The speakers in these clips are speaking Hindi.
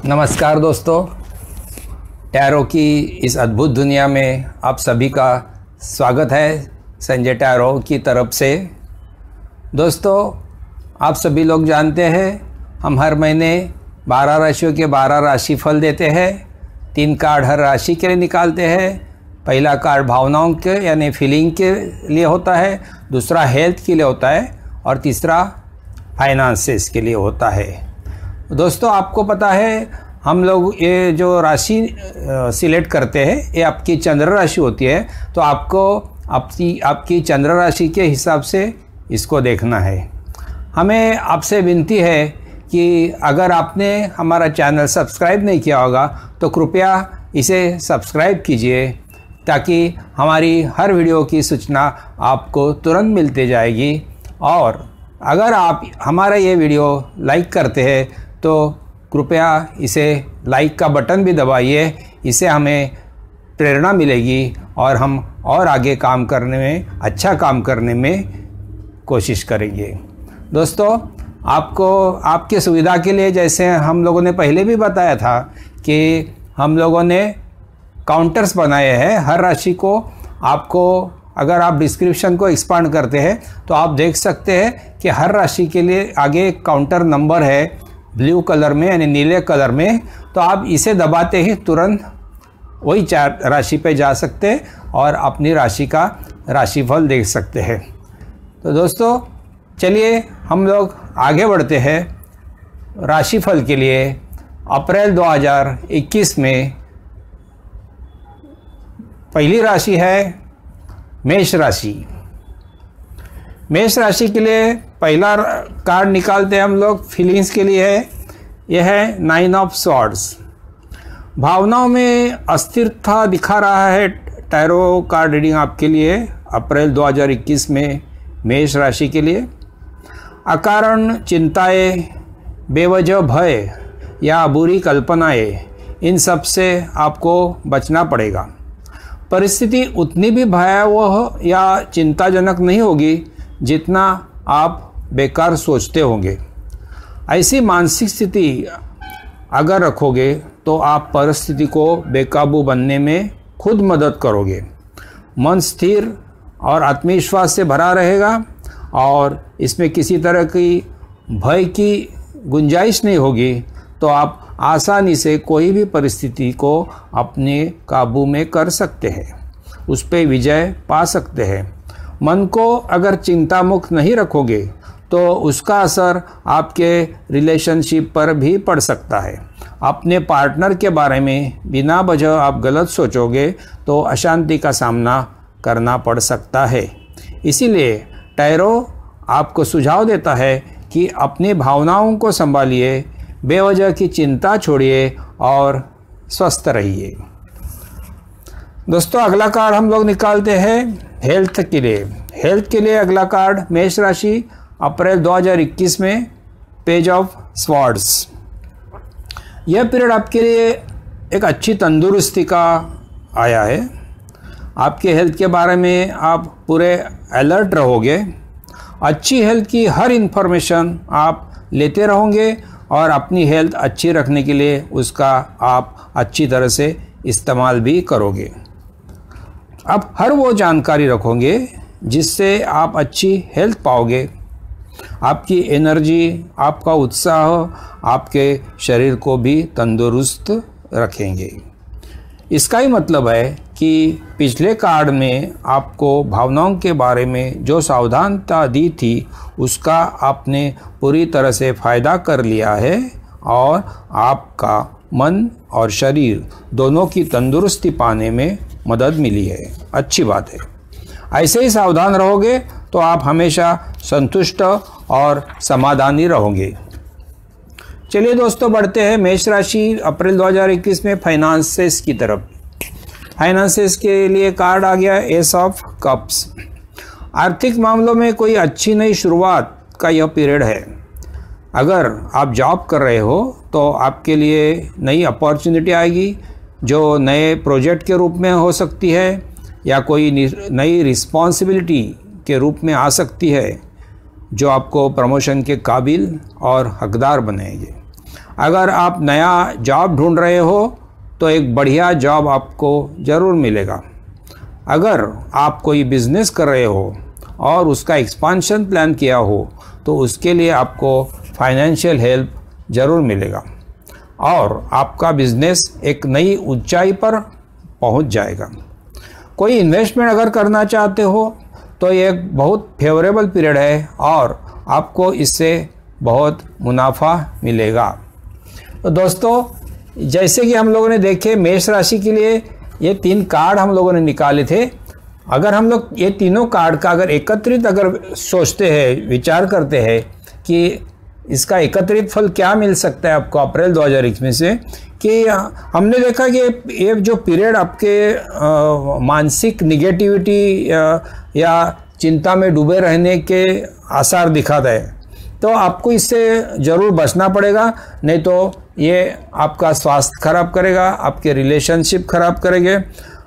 नमस्कार दोस्तों, टैरो की इस अद्भुत दुनिया में आप सभी का स्वागत है संजय टैरो की तरफ से। दोस्तों, आप सभी लोग जानते हैं हम हर महीने 12 राशियों के 12 राशि फल देते हैं। 3 कार्ड हर राशि के लिए निकालते हैं। पहला कार्ड भावनाओं के यानी फीलिंग के लिए होता है, दूसरा हेल्थ के लिए होता है और तीसरा फाइनेंसेस के लिए होता है। दोस्तों, आपको पता है हम लोग ये जो राशि सिलेक्ट करते हैं ये आपकी चंद्र राशि होती है, तो आपको आपकी चंद्र राशि के हिसाब से इसको देखना है। हमें आपसे विनती है कि अगर आपने हमारा चैनल सब्सक्राइब नहीं किया होगा तो कृपया इसे सब्सक्राइब कीजिए, ताकि हमारी हर वीडियो की सूचना आपको तुरंत मिलती जाएगी। और अगर आप हमारा ये वीडियो लाइक करते हैं तो कृपया इसे लाइक का बटन भी दबाइए। इससे हमें प्रेरणा मिलेगी और हम और आगे काम करने में, अच्छा काम करने में कोशिश करेंगे। दोस्तों, आपको आपके सुविधा के लिए, जैसे हम लोगों ने पहले भी बताया था कि हम लोगों ने काउंटर्स बनाए हैं हर राशि को। आपको अगर आप डिस्क्रिप्शन को एक्सपांड करते हैं तो आप देख सकते हैं कि हर राशि के लिए आगे एक काउंटर नंबर है ब्लू कलर में यानी नीले कलर में। तो आप इसे दबाते ही तुरंत वही 4 राशि पे जा सकते हैं और अपनी राशि का राशिफल देख सकते हैं। तो दोस्तों, चलिए हम लोग आगे बढ़ते हैं राशिफल के लिए। अप्रैल 2021 में पहली राशि है मेष राशि। मेष राशि के लिए पहला कार्ड निकालते हैं हम लोग, फीलिंग्स के लिए है। यह है 9 ऑफ स्वॉर्ड्स। भावनाओं में अस्थिरता दिखा रहा है टैरो कार्ड रीडिंग आपके लिए अप्रैल 2021 में मेष राशि के लिए। अकारण चिंताएं, बेवजह भय या बुरी कल्पनाएं, इन सब से आपको बचना पड़ेगा। परिस्थिति उतनी भी भयावह या चिंताजनक नहीं होगी जितना आप बेकार सोचते होंगे। ऐसी मानसिक स्थिति अगर रखोगे तो आप परिस्थिति को बेकाबू बनने में खुद मदद करोगे। मन स्थिर और आत्मविश्वास से भरा रहेगा और इसमें किसी तरह की भय की गुंजाइश नहीं होगी, तो आप आसानी से कोई भी परिस्थिति को अपने काबू में कर सकते हैं, उस पर विजय पा सकते हैं। मन को अगर चिंता मुक्त नहीं रखोगे तो उसका असर आपके रिलेशनशिप पर भी पड़ सकता है। अपने पार्टनर के बारे में बिना वजह आप गलत सोचोगे तो अशांति का सामना करना पड़ सकता है। इसीलिए टैरो आपको सुझाव देता है कि अपनी भावनाओं को संभालिए, बेवजह की चिंता छोड़िए और स्वस्थ रहिए। दोस्तों, अगला कार्ड हम लोग निकालते हैं हेल्थ के लिए। हेल्थ के लिए अगला कार्ड मेष राशि अप्रैल 2021 में पेज ऑफ स्वॉर्ड्स। यह पीरियड आपके लिए एक अच्छी तंदुरुस्ती का आया है। आपके हेल्थ के बारे में आप पूरे अलर्ट रहोगे। अच्छी हेल्थ की हर इन्फॉर्मेशन आप लेते रहोगे और अपनी हेल्थ अच्छी रखने के लिए उसका आप अच्छी तरह से इस्तेमाल भी करोगे। आप हर वो जानकारी रखोगे जिससे आप अच्छी हेल्थ पाओगे। आपकी एनर्जी, आपका उत्साह आपके शरीर को भी तंदुरुस्त रखेंगे। इसका ही मतलब है कि पिछले कार्ड में आपको भावनाओं के बारे में जो सावधानता दी थी उसका आपने पूरी तरह से फ़ायदा कर लिया है और आपका मन और शरीर दोनों की तंदुरुस्ती पाने में मदद मिली है। अच्छी बात है। ऐसे ही सावधान रहोगे तो आप हमेशा संतुष्ट और समाधानी रहोगे। चलिए दोस्तों, बढ़ते हैं मेष राशि अप्रैल 2021 में फाइनेंसेस की तरफ। फाइनेंसेस के लिए कार्ड आ गया एस ऑफ कप्स। आर्थिक मामलों में कोई अच्छी नई शुरुआत का यह पीरियड है। अगर आप जॉब कर रहे हो तो आपके लिए नई अपॉर्चुनिटी आएगी, जो नए प्रोजेक्ट के रूप में हो सकती है या कोई नई रिस्पॉन्सिबिलिटी के रूप में आ सकती है, जो आपको प्रमोशन के काबिल और हकदार बनाएंगे। अगर आप नया जॉब ढूंढ रहे हो तो एक बढ़िया जॉब आपको ज़रूर मिलेगा। अगर आप कोई बिज़नेस कर रहे हो और उसका एक्सपांशन प्लान किया हो तो उसके लिए आपको फाइनेंशियल हेल्प ज़रूर मिलेगा और आपका बिज़नेस एक नई ऊंचाई पर पहुंच जाएगा। कोई इन्वेस्टमेंट अगर करना चाहते हो तो ये एक बहुत फेवरेबल पीरियड है और आपको इससे बहुत मुनाफा मिलेगा। तो दोस्तों, जैसे कि हम लोगों ने देखे मेष राशि के लिए ये 3 कार्ड हम लोगों ने निकाले थे। अगर हम लोग ये तीनों कार्ड का अगर एकत्रित अगर सोचते हैं, विचार करते हैं कि इसका एकत्रित फल क्या मिल सकता है आपको अप्रैल 2021 से, कि हमने देखा कि ये जो पीरियड आपके मानसिक निगेटिविटी या चिंता में डूबे रहने के आसार दिखाता है, तो आपको इससे ज़रूर बचना पड़ेगा, नहीं तो ये आपका स्वास्थ्य खराब करेगा, आपके रिलेशनशिप खराब करेंगे।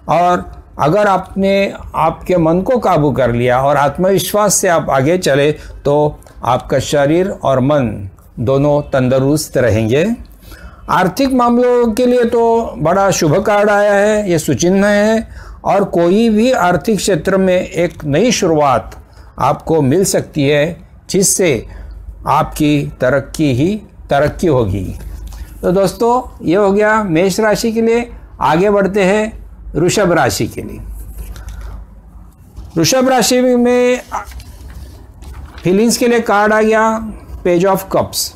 और अगर आपने आपके मन को काबू कर लिया और आत्मविश्वास से आप आगे चले तो आपका शरीर और मन दोनों तंदुरुस्त रहेंगे। आर्थिक मामलों के लिए तो बड़ा शुभ कार्ड आया है, ये सुचिन्ह है और कोई भी आर्थिक क्षेत्र में एक नई शुरुआत आपको मिल सकती है जिससे आपकी तरक्की होगी। तो दोस्तों, ये हो गया मेष राशि के लिए। आगे बढ़ते हैं वृषभ राशि के लिए। वृषभ राशि में फीलिंग्स के लिए कार्ड आ गया पेज ऑफ कप्स।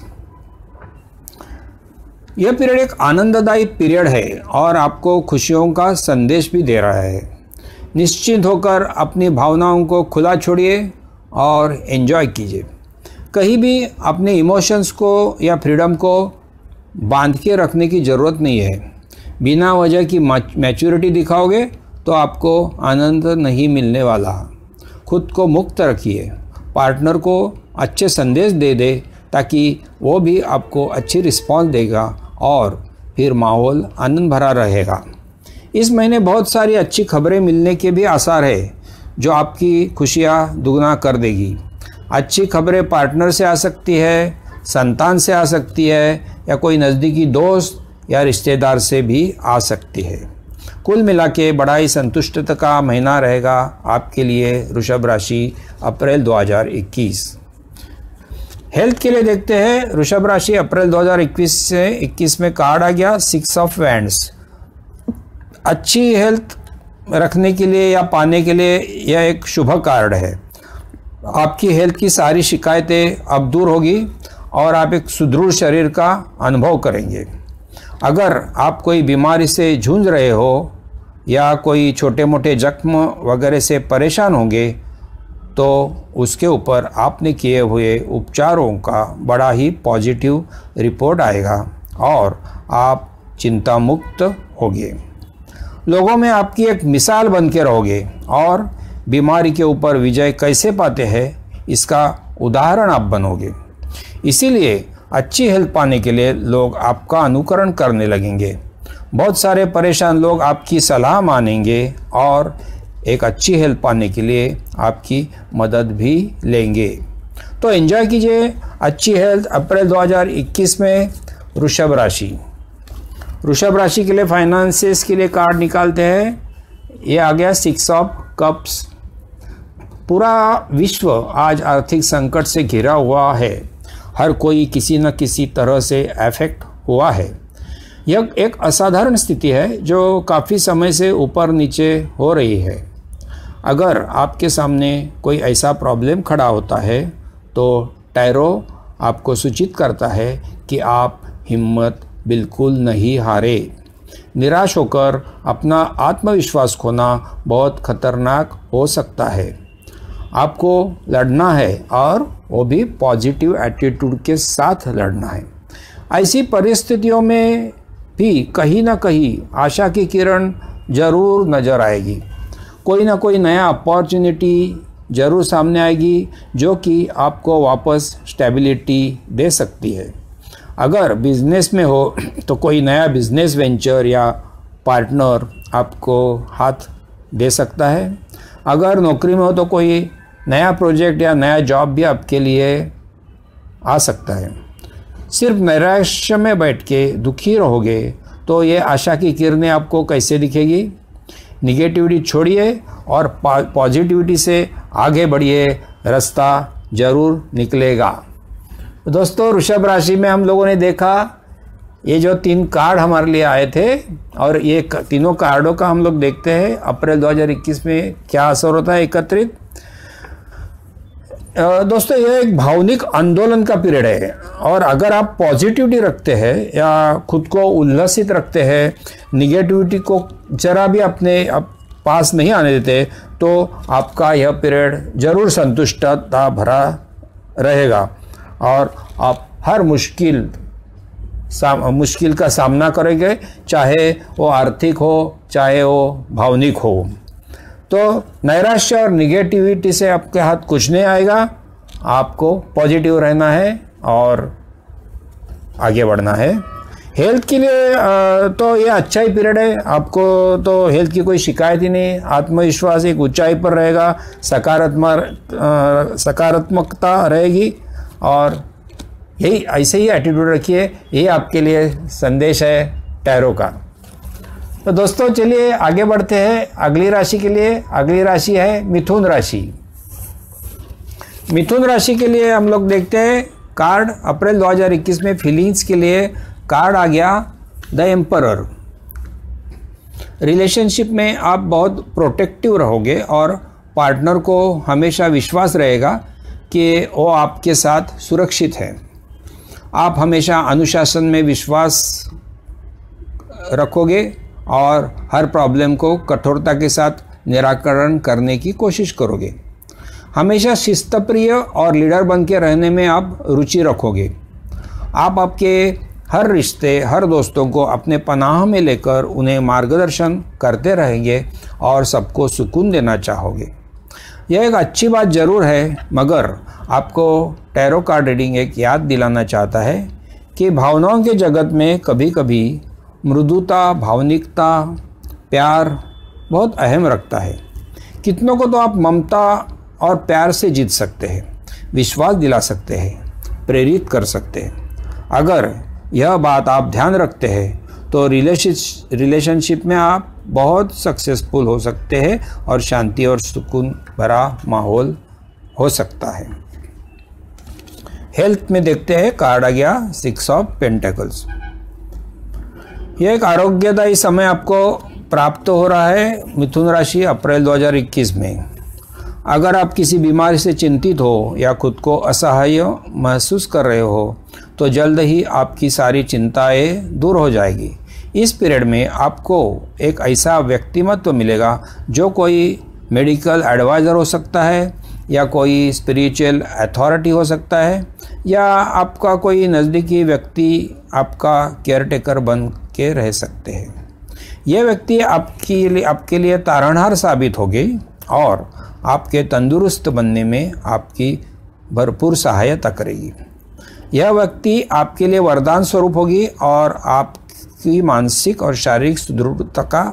यह पीरियड एक आनंददायी पीरियड है और आपको खुशियों का संदेश भी दे रहा है। निश्चिंत होकर अपनी भावनाओं को खुला छोड़िए और एंजॉय कीजिए। कहीं भी अपने इमोशंस को या फ्रीडम को बांध के रखने की ज़रूरत नहीं है। बिना वजह की मैच्योरिटी दिखाओगे तो आपको आनंद नहीं मिलने वाला। खुद को मुक्त रखिए, पार्टनर को अच्छे संदेश दे दे ताकि वो भी आपको अच्छी रिस्पॉन्स देगा और फिर माहौल आनंद भरा रहेगा। इस महीने बहुत सारी अच्छी खबरें मिलने के भी आसार है जो आपकी खुशियाँ दुगना कर देगी। अच्छी खबरें पार्टनर से आ सकती है, संतान से आ सकती है या कोई नज़दीकी दोस्त या रिश्तेदार से भी आ सकती है। कुल मिला के बड़ा ही संतुष्टता का महीना रहेगा आपके लिए वृषभ राशि अप्रैल 2021। हेल्थ के लिए देखते हैं वृषभ राशि अप्रैल 2021 से 21 में कार्ड आ गया 6 ऑफ वैंड्स। अच्छी हेल्थ रखने के लिए या पाने के लिए यह एक शुभ कार्ड है। आपकी हेल्थ की सारी शिकायतें अब दूर होगी और आप एक सुदृढ़ शरीर का अनुभव करेंगे। अगर आप कोई बीमारी से जूझ रहे हो या कोई छोटे मोटे जख्म वगैरह से परेशान होंगे तो उसके ऊपर आपने किए हुए उपचारों का बड़ा ही पॉजिटिव रिपोर्ट आएगा और आप चिंता मुक्त होगे। लोगों में आपकी एक मिसाल बन के रहोगे और बीमारी के ऊपर विजय कैसे पाते हैं इसका उदाहरण आप बनोगे। इसीलिए अच्छी हेल्थ पाने के लिए लोग आपका अनुकरण करने लगेंगे। बहुत सारे परेशान लोग आपकी सलाह मानेंगे और एक अच्छी हेल्थ पाने के लिए आपकी मदद भी लेंगे। तो एंजॉय कीजिए अच्छी हेल्थ अप्रैल 2021 में वृषभ राशि। वृषभ राशि के लिए फाइनेंसेस के लिए कार्ड निकालते हैं। ये आ गया 6 ऑफ कप्स। पूरा विश्व आज आर्थिक संकट से घिरा हुआ है। हर कोई किसी न किसी तरह से अफेक्ट हुआ है। यह एक असाधारण स्थिति है जो काफ़ी समय से ऊपर नीचे हो रही है। अगर आपके सामने कोई ऐसा प्रॉब्लम खड़ा होता है तो टैरो आपको सूचित करता है कि आप हिम्मत बिल्कुल नहीं हारे। निराश होकर अपना आत्मविश्वास खोना बहुत खतरनाक हो सकता है। आपको लड़ना है और वो भी पॉजिटिव एटीट्यूड के साथ लड़ना है। ऐसी परिस्थितियों में भी कहीं ना कहीं आशा की किरण जरूर नज़र आएगी। कोई ना कोई नया अपॉर्चुनिटी जरूर सामने आएगी जो कि आपको वापस स्टेबिलिटी दे सकती है। अगर बिजनेस में हो तो कोई नया बिजनेस वेंचर या पार्टनर आपको हाथ दे सकता है। अगर नौकरी में हो तो कोई नया प्रोजेक्ट या नया जॉब भी आपके लिए आ सकता है। सिर्फ नैराश्य में बैठ के दुखी रहोगे तो ये आशा की किरणें आपको कैसे दिखेगी। निगेटिविटी छोड़िए और पॉजिटिविटी से आगे बढ़िए, रास्ता जरूर निकलेगा। दोस्तों, वृषभ राशि में हम लोगों ने देखा ये जो 3 कार्ड हमारे लिए आए थे, और ये तीनों कार्डों का हम लोग देखते हैं अप्रैल 2021 में क्या असर होता है एकत्रित। दोस्तों, यह एक भावनिक आंदोलन का पीरियड है, और अगर आप पॉजिटिविटी रखते हैं या खुद को उल्लसित रखते हैं, निगेटिविटी को जरा भी अपने पास नहीं आने देते, तो आपका यह पीरियड जरूर संतुष्टता भरा रहेगा और आप हर मुश्किल का सामना करेंगे, चाहे वो आर्थिक हो चाहे वो भावनिक हो। तो नैराश्य और निगेटिविटी से आपके हाथ कुछ नहीं आएगा, आपको पॉजिटिव रहना है और आगे बढ़ना है। हेल्थ के लिए तो ये अच्छा ही पीरियड है, आपको तो हेल्थ की कोई शिकायत ही नहीं, आत्मविश्वास एक ऊंचाई पर रहेगा, सकारात्मकता रहेगी, और यही ऐसे ही एटीट्यूड रखिए। यही आपके लिए संदेश है टैरो का। तो दोस्तों, चलिए आगे बढ़ते हैं अगली राशि के लिए। अगली राशि है मिथुन राशि। मिथुन राशि के लिए हम लोग देखते हैं कार्ड अप्रैल 2021 में फीलिंग्स के लिए कार्ड आ गया द एम्परर। रिलेशनशिप में आप बहुत प्रोटेक्टिव रहोगे और पार्टनर को हमेशा विश्वास रहेगा कि वो आपके साथ सुरक्षित है। आप हमेशा अनुशासन में विश्वास रखोगे और हर प्रॉब्लम को कठोरता के साथ निराकरण करने की कोशिश करोगे। हमेशा शिस्तप्रिय और लीडर बन के रहने में आप रुचि रखोगे। आप आपके हर रिश्ते, हर दोस्तों को अपने पनाह में लेकर उन्हें मार्गदर्शन करते रहेंगे और सबको सुकून देना चाहोगे। यह एक अच्छी बात जरूर है, मगर आपको टैरो कार्ड रीडिंग एक याद दिलाना चाहता है कि भावनाओं के जगत में कभी कभी मृदुता, भावनिकता, प्यार बहुत अहम रखता है। कितनों को तो आप ममता और प्यार से जीत सकते हैं, विश्वास दिला सकते हैं, प्रेरित कर सकते हैं। अगर यह बात आप ध्यान रखते हैं तो रिलेशनशिप में आप बहुत सक्सेसफुल हो सकते हैं और शांति और सुकून भरा माहौल हो सकता है। हेल्थ में देखते हैं कार्ड आ गया 6 ऑफ पेंटेकल्स। यह एक आरोग्यदायी समय आपको प्राप्त हो रहा है मिथुन राशि अप्रैल 2021 में। अगर आप किसी बीमारी से चिंतित हो या खुद को असहाय महसूस कर रहे हो तो जल्द ही आपकी सारी चिंताएं दूर हो जाएगी। इस पीरियड में आपको एक ऐसा व्यक्तिमत्व मिलेगा जो कोई मेडिकल एडवाइज़र हो सकता है या कोई स्पिरिचुअल अथॉरिटी हो सकता है या आपका कोई नज़दीकी व्यक्ति आपका केयरटेकर बन के रह सकते हैं। यह व्यक्ति आपके लिए तारणहार साबित होगी और आपके तंदुरुस्त बनने में आपकी भरपूर सहायता करेगी। यह व्यक्ति आपके लिए वरदान स्वरूप होगी और आपकी मानसिक और शारीरिक सुदृढ़ता का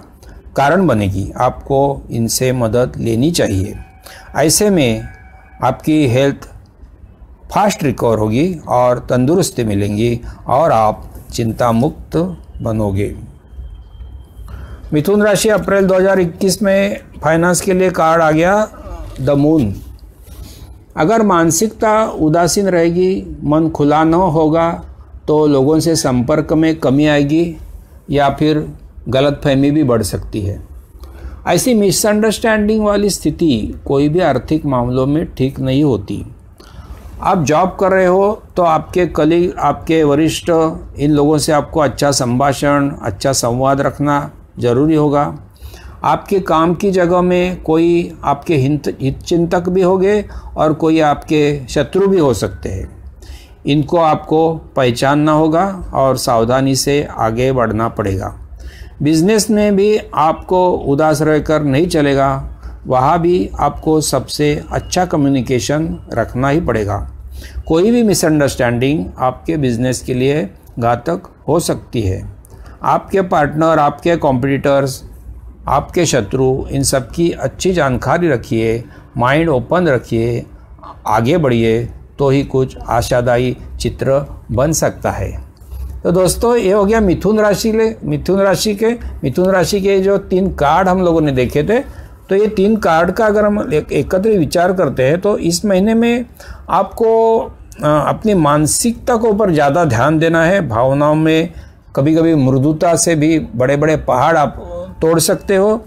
कारण बनेगी। आपको इनसे मदद लेनी चाहिए। ऐसे में आपकी हेल्थ फास्ट रिकवर होगी और तंदुरुस्ती मिलेंगी और आप चिंता मुक्त बनोगे। मिथुन राशि अप्रैल 2021 में फाइनेंस के लिए कार्ड आ गया द मून। अगर मानसिकता उदासीन रहेगी, मन खुला न होगा तो लोगों से संपर्क में कमी आएगी या फिर गलतफहमी भी बढ़ सकती है। ऐसी मिसअंडरस्टैंडिंग वाली स्थिति कोई भी आर्थिक मामलों में ठीक नहीं होती। आप जॉब कर रहे हो तो आपके कलीग, आपके वरिष्ठ, इन लोगों से आपको अच्छा संभाषण, अच्छा संवाद रखना जरूरी होगा। आपके काम की जगह में कोई आपके हितचिंतक भी होंगे और कोई आपके शत्रु भी हो सकते हैं। इनको आपको पहचानना होगा और सावधानी से आगे बढ़ना पड़ेगा। बिजनेस में भी आपको उदास रहकर नहीं चलेगा, वहाँ भी आपको सबसे अच्छा कम्युनिकेशन रखना ही पड़ेगा। कोई भी मिसअंडरस्टैंडिंग आपके बिजनेस के लिए घातक हो सकती है। आपके पार्टनर, आपके कॉम्पिटिटर्स, आपके शत्रु, इन सब की अच्छी जानकारी रखिए, माइंड ओपन रखिए, आगे बढ़िए, तो ही कुछ आशादायी चित्र बन सकता है। तो दोस्तों ये हो गया मिथुन राशि के जो 3 कार्ड हम लोगों ने देखे थे। तो ये 3 कार्ड का अगर हम एकत्र विचार करते हैं तो इस महीने में आपको अपनी मानसिकता के ऊपर ज़्यादा ध्यान देना है। भावनाओं में कभी कभी मृदुता से भी बड़े बड़े पहाड़ आप तोड़ सकते हो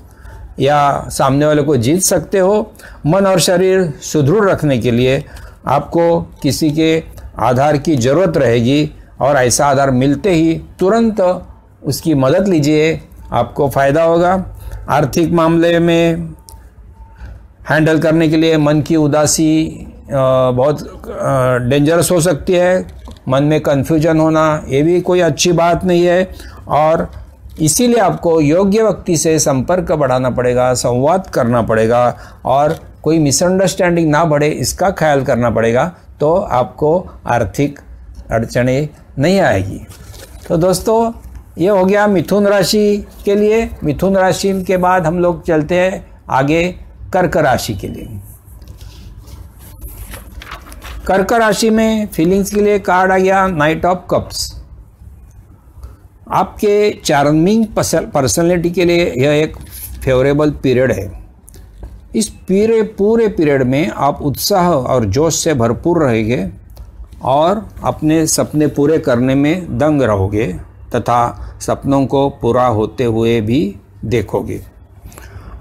या सामने वाले को जीत सकते हो। मन और शरीर सुदृढ़ रखने के लिए आपको किसी के आधार की ज़रूरत रहेगी और ऐसा आधार मिलते ही तुरंत उसकी मदद लीजिए, आपको फ़ायदा होगा। आर्थिक मामले में हैंडल करने के लिए मन की उदासी बहुत डेंजरस हो सकती है। मन में कन्फ्यूजन होना ये भी कोई अच्छी बात नहीं है और इसीलिए आपको योग्य व्यक्ति से संपर्क बढ़ाना पड़ेगा, संवाद करना पड़ेगा और कोई मिसअंडरस्टैंडिंग ना बढ़े इसका ख्याल करना पड़ेगा, तो आपको आर्थिक अड़चनें नहीं आएगी। तो दोस्तों ये हो गया मिथुन राशि के लिए। मिथुन राशि के बाद हम लोग चलते हैं आगे कर्क राशि के लिए। कर्क राशि में फीलिंग्स के लिए कार्ड आ गया नाइट ऑफ कप्स। आपके चार्मिंग पर्सनैलिटी के लिए यह एक फेवरेबल पीरियड है। इस पूरे पीरियड में आप उत्साह और जोश से भरपूर रहेंगे और अपने सपने पूरे करने में दंग रहोगे तथा सपनों को पूरा होते हुए भी देखोगे।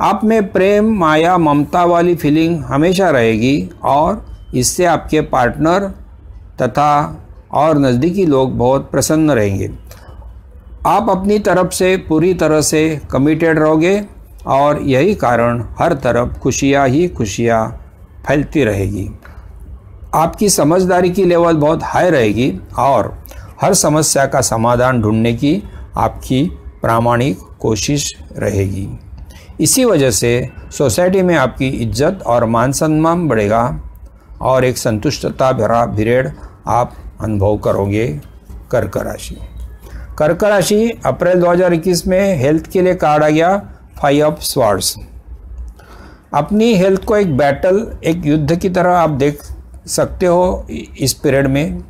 आप में प्रेम, माया, ममता वाली फीलिंग हमेशा रहेगी और इससे आपके पार्टनर तथा और नज़दीकी लोग बहुत प्रसन्न रहेंगे। आप अपनी तरफ से पूरी तरह से कमिटेड रहोगे और यही कारण हर तरफ खुशियाँ ही खुशियाँ फैलती रहेगी। आपकी समझदारी की लेवल बहुत हाई रहेगी और हर समस्या का समाधान ढूंढने की आपकी प्रामाणिक कोशिश रहेगी। इसी वजह से सोसाइटी में आपकी इज्जत और मान सम्मान बढ़ेगा और एक संतुष्टता भरा पीरियड आप अनुभव करोगे। कर्क राशि अप्रैल 2021 में हेल्थ के लिए कार्ड आ गया 5 ऑफ स्वॉर्ड्स। अपनी हेल्थ को एक बैटल, एक युद्ध की तरह आप देख सकते हो। इस पीरियड में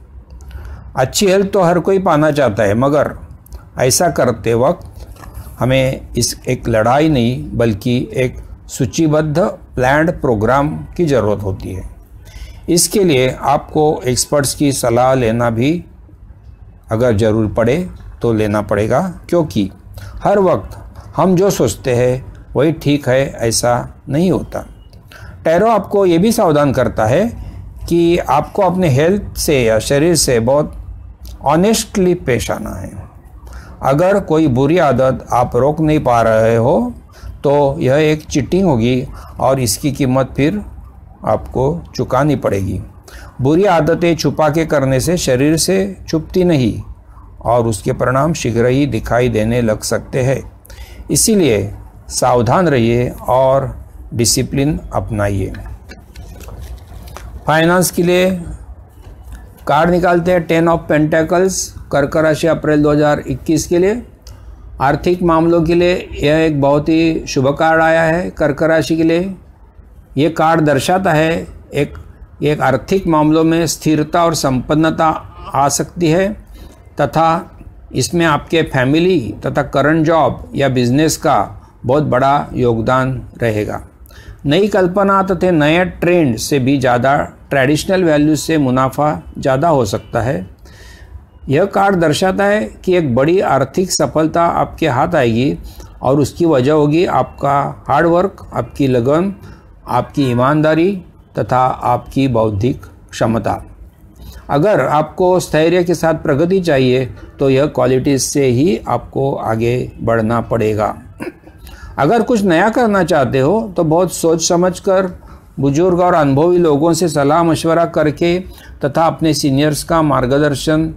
अच्छी हेल्थ तो हर कोई पाना चाहता है, मगर ऐसा करते वक्त हमें इस एक लड़ाई नहीं बल्कि एक सूचीबद्ध प्लान्ड प्रोग्राम की ज़रूरत होती है। इसके लिए आपको एक्सपर्ट्स की सलाह लेना भी अगर ज़रूर पड़े तो लेना पड़ेगा, क्योंकि हर वक्त हम जो सोचते हैं वही ठीक है ऐसा नहीं होता। टैरो आपको ये भी सावधान करता है कि आपको अपने हेल्थ से या शरीर से बहुत ऑनेस्टली पेश आना है। अगर कोई बुरी आदत आप रोक नहीं पा रहे हो तो यह एक चीटिंग होगी और इसकी कीमत फिर आपको चुकानी पड़ेगी। बुरी आदतें छुपा के करने से शरीर से छुपती नहीं और उसके परिणाम शीघ्र ही दिखाई देने लग सकते हैं। इसीलिए सावधान रहिए और डिसिप्लिन अपनाइए। फाइनेंस के लिए कार्ड निकालते हैं 10 ऑफ पेंटेकल्स। कर्क राशि अप्रैल 2021 के लिए आर्थिक मामलों के लिए यह एक बहुत ही शुभ कार्ड आया है। कर्क राशि के लिए ये कार्ड दर्शाता है एक आर्थिक मामलों में स्थिरता और संपन्नता आ सकती है तथा इसमें आपके फैमिली तथा करंट जॉब या बिजनेस का बहुत बड़ा योगदान रहेगा। नई कल्पना तथा नए ट्रेंड से भी ज़्यादा ट्रेडिशनल वैल्यूज से मुनाफा ज़्यादा हो सकता है। यह कार्ड दर्शाता है कि एक बड़ी आर्थिक सफलता आपके हाथ आएगी और उसकी वजह होगी आपका हार्डवर्क, आपकी लगन, आपकी ईमानदारी तथा आपकी बौद्धिक क्षमता। अगर आपको स्थैर्य के साथ प्रगति चाहिए तो यह क्वालिटीज से ही आपको आगे बढ़ना पड़ेगा। अगर कुछ नया करना चाहते हो तो बहुत सोच समझकर बुजुर्ग और अनुभवी लोगों से सलाह मशवरा करके तथा अपने सीनियर्स का मार्गदर्शन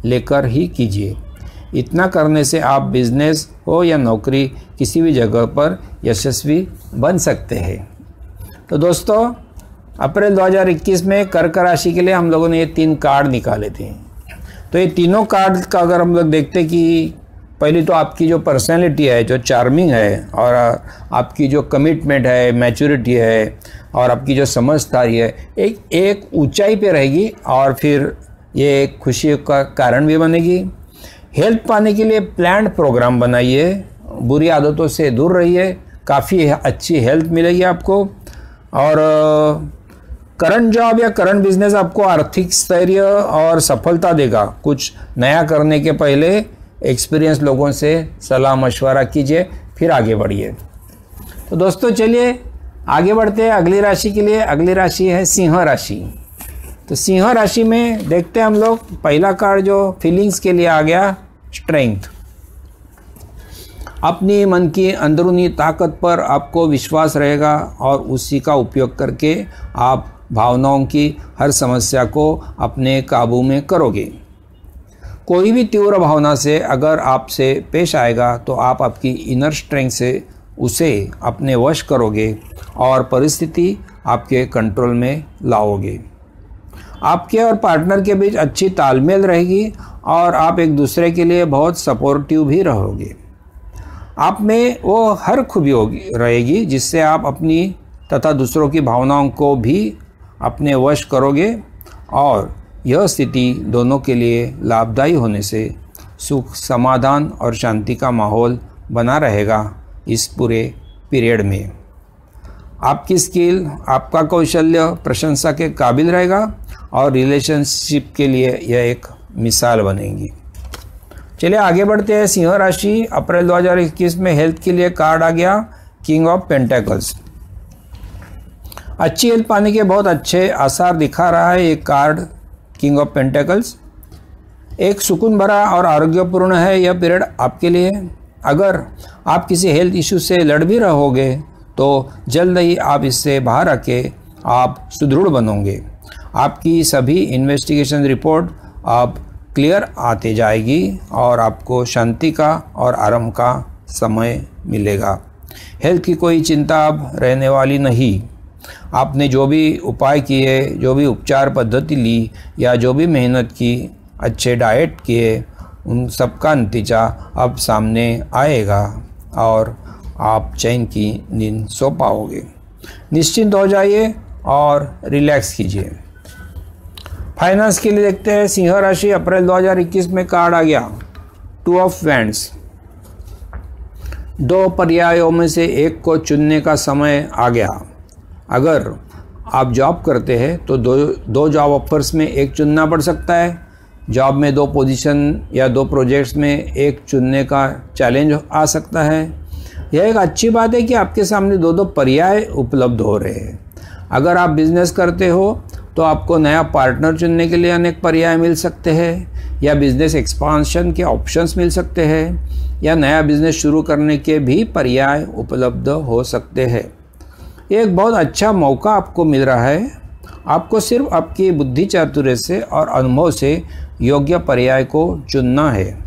लेकर ही कीजिए। इतना करने से आप बिजनेस हो या नौकरी किसी भी जगह पर यशस्वी बन सकते हैं। तो दोस्तों अप्रैल 2021 में कर्क राशि के लिए हम लोगों ने ये 3 कार्ड निकाले थे। तो ये तीनों कार्ड का अगर हम लोग देखते कि पहली तो आपकी जो पर्सनैलिटी है, जो चार्मिंग है, और आपकी जो कमिटमेंट है, मैच्योरिटी है, और आपकी जो समझदारी है, एक ऊंचाई पे रहेगी और फिर ये एक खुशी का कारण भी बनेगी। हेल्थ पाने के लिए प्लान्ड प्रोग्राम बनाइए, बुरी आदतों से दूर रहिए, काफ़ी अच्छी हेल्थ मिलेगी आपको। और करंट जॉब या करंट बिजनेस आपको आर्थिक स्थैर्य और सफलता देगा। कुछ नया करने के पहले एक्सपीरियंस लोगों से सलाह मशवरा कीजिए, फिर आगे बढ़िए। तो दोस्तों चलिए आगे बढ़ते हैं अगली राशि के लिए। अगली राशि है सिंह राशि। तो सिंह राशि में देखते हैं हम लोग, पहला कार्ड जो फीलिंग्स के लिए आ गया, स्ट्रेंथ। अपनी मन की अंदरूनी ताकत पर आपको विश्वास रहेगा और उसी का उपयोग करके आप भावनाओं की हर समस्या को अपने काबू में करोगे। कोई भी तीव्र भावना से अगर आपसे पेश आएगा तो आप आपकी इनर स्ट्रेंथ से उसे अपने वश करोगे और परिस्थिति आपके कंट्रोल में लाओगे। आपके और पार्टनर के बीच अच्छी तालमेल रहेगी और आप एक दूसरे के लिए बहुत सपोर्टिव भी रहोगे। आप में वो हर खूबी होगी रहेगी जिससे आप अपनी तथा दूसरों की भावनाओं को भी अपने वश करोगे और यह स्थिति दोनों के लिए लाभदायी होने से सुख, समाधान और शांति का माहौल बना रहेगा इस पूरे पीरियड में। आपकी स्किल, आपका कौशल्य प्रशंसा के काबिल रहेगा और रिलेशनशिप के लिए यह एक मिसाल बनेगी। चलिए आगे बढ़ते हैं। सिंह राशि, अप्रैल 2021 में हेल्थ के लिए कार्ड आ गया किंग ऑफ पेंटेकल्स। अच्छी हेल्थ पाने के बहुत अच्छे आसार दिखा रहा है ये कार्ड किंग ऑफ पेंटेकल्स। एक सुकून भरा और आरोग्यपूर्ण है यह पीरियड आपके लिए। अगर आप किसी हेल्थ इशू से लड़ भी रहोगे तो जल्द ही आप इससे बाहर आके आप सुदृढ़ बनोगे। आपकी सभी इन्वेस्टिगेशन रिपोर्ट अब क्लियर आते जाएगी और आपको शांति का और आराम का समय मिलेगा। हेल्थ की कोई चिंता अब रहने वाली नहीं। आपने जो भी उपाय किए, जो भी उपचार पद्धति ली या जो भी मेहनत की, अच्छे डाइट किए, उन सब का नतीजा अब सामने आएगा और आप चैन की नींद सो पाओगे। निश्चिंत हो जाइए और रिलैक्स कीजिए। फाइनेंस के लिए देखते हैं सिंह राशि, अप्रैल 2021 में कार्ड आ गया 2 ऑफ वैंड्स। 2 पर्यायों में से एक को चुनने का समय आ गया। अगर आप जॉब करते हैं तो दो जॉब ऑफर्स में एक चुनना पड़ सकता है। जॉब में 2 पोजीशन या 2 प्रोजेक्ट्स में एक चुनने का चैलेंज आ सकता है। यह एक अच्छी बात है कि आपके सामने 2 पर्याय उपलब्ध हो रहे हैं। अगर आप बिजनेस करते हो तो आपको नया पार्टनर चुनने के लिए अनेक पर्याय मिल सकते हैं, या बिजनेस एक्सपांशन के ऑप्शंस मिल सकते हैं, या नया बिजनेस शुरू करने के भी पर्याय उपलब्ध हो सकते हैं। एक बहुत अच्छा मौका आपको मिल रहा है। आपको सिर्फ आपकी बुद्धि चातुर्य से और अनुभव से योग्य पर्याय को चुनना है।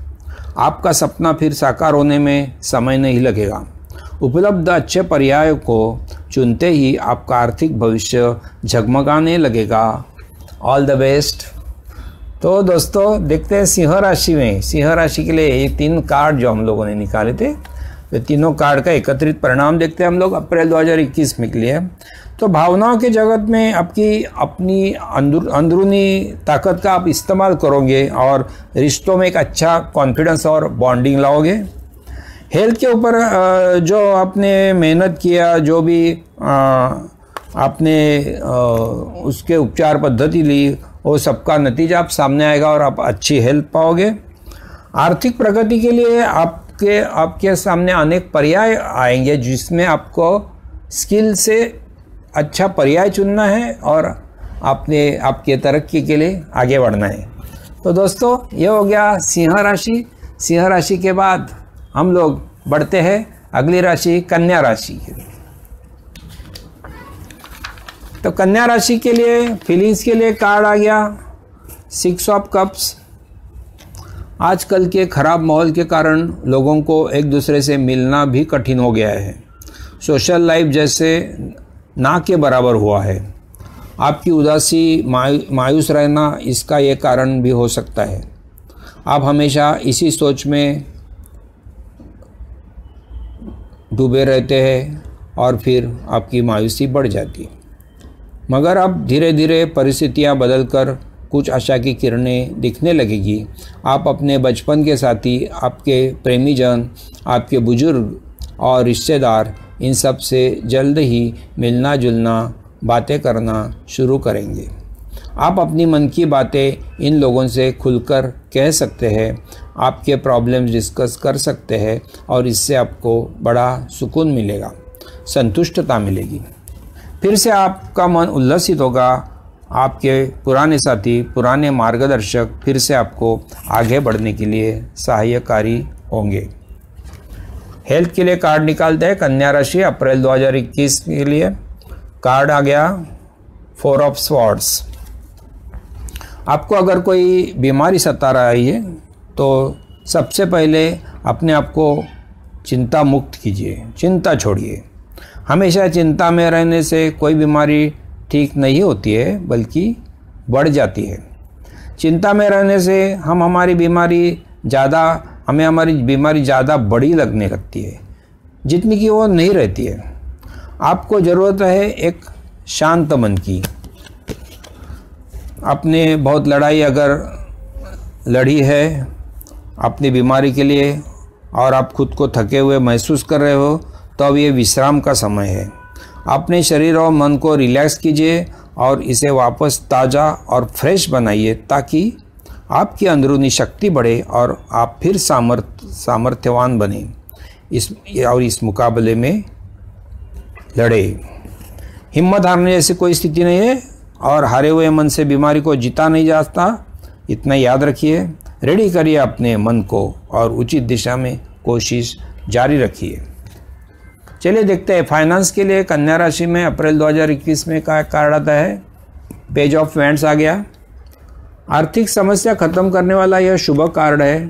आपका सपना फिर साकार होने में समय नहीं लगेगा। उपलब्ध अच्छे पर्याय को चुनते ही आपका आर्थिक भविष्य झगमगाने लगेगा। All the best. तो दोस्तों देखते हैं सिंह राशि में, सिंह राशि के लिए ये 3 कार्ड जो हम लोगों ने निकाले थे, तो तीनों कार्ड का एकत्रित परिणाम देखते हैं हम लोग अप्रैल 2021 में के लिए। तो भावनाओं के जगत में आपकी अपनी अंदरूनी ताकत का आप इस्तेमाल करोगे और रिश्तों में एक अच्छा कॉन्फिडेंस और बॉन्डिंग लाओगे। हेल्थ के ऊपर जो आपने मेहनत किया, जो भी आपने उसके उपचार पद्धति ली, वो सबका नतीजा आप सामने आएगा और आप अच्छी हेल्थ पाओगे। आर्थिक प्रगति के लिए आपके सामने अनेक पर्याय आएंगे जिसमें आपको स्किल से अच्छा पर्याय चुनना है और आपके तरक्की के लिए आगे बढ़ना है। तो दोस्तों ये हो गया सिंह राशि। सिंह राशि के बाद हम लोग बढ़ते हैं अगली राशि कन्या राशि के लिए। तो कन्या राशि के लिए फीलिंग्स के लिए कार्ड आ गया 6 ऑफ कप्स। आजकल के खराब माहौल के कारण लोगों को एक दूसरे से मिलना भी कठिन हो गया है। सोशल लाइफ जैसे ना के बराबर हुआ है। आपकी उदासी, मायूस रहना इसका ये कारण भी हो सकता है। आप हमेशा इसी सोच में डूबे रहते हैं और फिर आपकी मायूसी बढ़ जाती है। मगर अब धीरे धीरे परिस्थितियां बदलकर कुछ आशा की किरणें दिखने लगेगी। आप अपने बचपन के साथी, आपके प्रेमीजन, आपके बुजुर्ग और रिश्तेदार, इन सब से जल्द ही मिलना जुलना, बातें करना शुरू करेंगे। आप अपनी मन की बातें इन लोगों से खुलकर कह सकते हैं, आपके प्रॉब्लम्स डिस्कस कर सकते हैं और इससे आपको बड़ा सुकून मिलेगा, संतुष्टता मिलेगी। फिर से आपका मन उल्लसित होगा। आपके पुराने साथी, पुराने मार्गदर्शक फिर से आपको आगे बढ़ने के लिए सहायकारी होंगे। हेल्थ के लिए कार्ड निकालते हैं। कन्या राशि अप्रैल 2021 के लिए कार्ड आ गया 4 ऑफ स्वॉर्ड्स। आपको अगर कोई बीमारी सता रही है तो सबसे पहले अपने आप को चिंता मुक्त कीजिए, चिंता छोड़िए। हमेशा चिंता में रहने से कोई बीमारी ठीक नहीं होती है, बल्कि बढ़ जाती है। चिंता में रहने से हमारी बीमारी ज़्यादा बड़ी लगने लगती है, जितनी कि वो नहीं रहती है। आपको ज़रूरत है एक शांत मन की। आपने बहुत लड़ाई अगर लड़ी है अपनी बीमारी के लिए और आप खुद को थके हुए महसूस कर रहे हो, तो अब ये विश्राम का समय है। अपने शरीर और मन को रिलैक्स कीजिए और इसे वापस ताज़ा और फ्रेश बनाइए, ताकि आपकी अंदरूनी शक्ति बढ़े और आप फिर सामर्थ्यवान बने इस मुकाबले में लड़े। हिम्मत हारने जैसी कोई स्थिति नहीं है और हारे हुए मन से बीमारी को जीता नहीं जाता, इतना याद रखिए। रेडी करिए अपने मन को और उचित दिशा में कोशिश जारी रखिए। चलिए देखते हैं फाइनेंस के लिए कन्या राशि में अप्रैल 2021 में क्या कार्ड आता है। पेज ऑफ वैंड्स आ गया। आर्थिक समस्या खत्म करने वाला यह शुभ कार्ड है।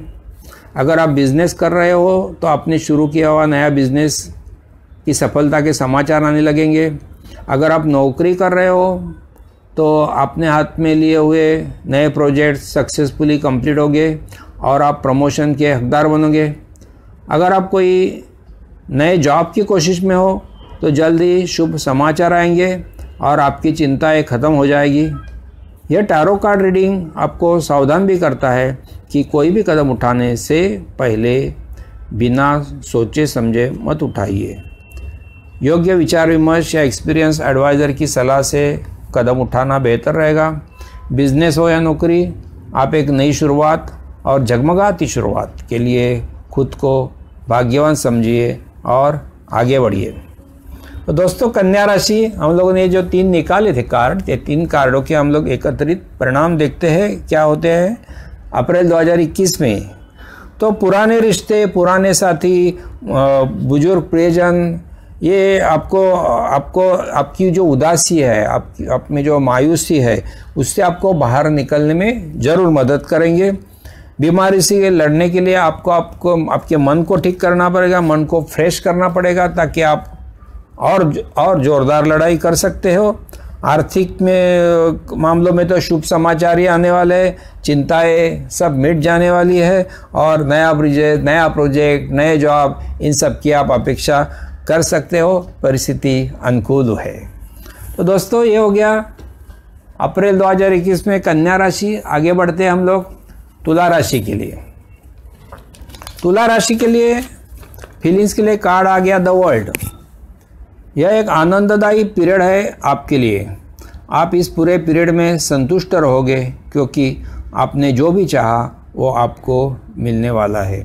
अगर आप बिजनेस कर रहे हो तो आपने शुरू किया हुआ नया बिजनेस की सफलता के समाचार आने लगेंगे। अगर आप नौकरी कर रहे हो तो अपने हाथ में लिए हुए नए प्रोजेक्ट सक्सेसफुली कंप्लीट होंगे और आप प्रमोशन के हकदार बनोगे। अगर आप कोई नए जॉब की कोशिश में हो तो जल्द ही शुभ समाचार आएंगे और आपकी चिंताएं खत्म हो जाएगी। यह टैरो कार्ड रीडिंग आपको सावधान भी करता है कि कोई भी कदम उठाने से पहले बिना सोचे समझे मत उठाइए। योग्य विचार विमर्श या एक्सपीरियंस एडवाइज़र की सलाह से कदम उठाना बेहतर रहेगा। बिजनेस हो या नौकरी, आप एक नई शुरुआत और जगमगाती शुरुआत के लिए खुद को भाग्यवान समझिए और आगे बढ़िए। तो दोस्तों, कन्या राशि हम लोगों ने जो 3 निकाले थे कार्ड, ये 3 कार्डों के हम लोग एकत्रित परिणाम देखते हैं क्या होते हैं अप्रैल 2021 में। तो पुराने रिश्ते, पुराने साथी, बुजुर्ग प्रियजन, ये आपकी जो उदासी है, आप में जो मायूसी है, उससे आपको बाहर निकलने में ज़रूर मदद करेंगे। बीमारी से लड़ने के लिए आपको आपके मन को ठीक करना पड़ेगा, मन को फ्रेश करना पड़ेगा, ताकि आप और ज़ोरदार लड़ाई कर सकते हो। आर्थिक में मामलों में तो शुभ समाचार ही आने वाले हैं, चिंताएं सब मिट जाने वाली है और नया प्रोजेक्ट, नए जॉब, इन सब की आप अपेक्षा कर सकते हो। परिस्थिति अनुकूल है। तो दोस्तों, ये हो गया अप्रैल 2021 में कन्या राशि। आगे बढ़ते हैं हम लोग तुला राशि के लिए। तुला राशि के लिए फीलिंग्स के लिए कार्ड आ गया द वर्ल्ड। यह एक आनंददायी पीरियड है आपके लिए। आप इस पूरे पीरियड में संतुष्ट रहोगे, क्योंकि आपने जो भी चाहा वो आपको मिलने वाला है।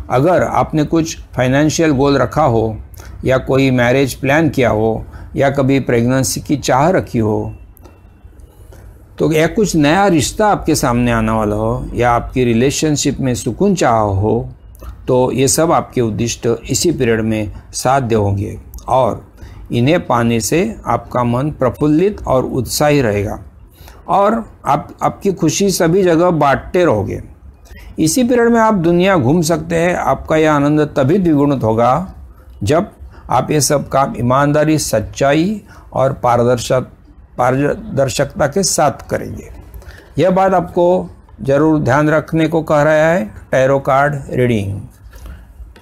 अगर आपने कुछ फाइनेंशियल गोल रखा हो, या कोई मैरिज प्लान किया हो, या कभी प्रेगनेंसी की चाह रखी हो, तो या कुछ नया रिश्ता आपके सामने आने वाला हो, या आपकी रिलेशनशिप में सुकून चाह हो, तो ये सब आपके उद्दिष्ट इसी पीरियड में साध्य होंगे और इन्हें पाने से आपका मन प्रफुल्लित और उत्साही रहेगा और आपकी खुशी सभी जगह बांटते रहोगे। इसी पीरियड में आप दुनिया घूम सकते हैं। आपका यह आनंद तभी द्विगुणित होगा जब आप ये सब काम ईमानदारी, सच्चाई और पारदर्शकता के साथ करेंगे। यह बात आपको जरूर ध्यान रखने को कह रहा है टैरो कार्ड रीडिंग।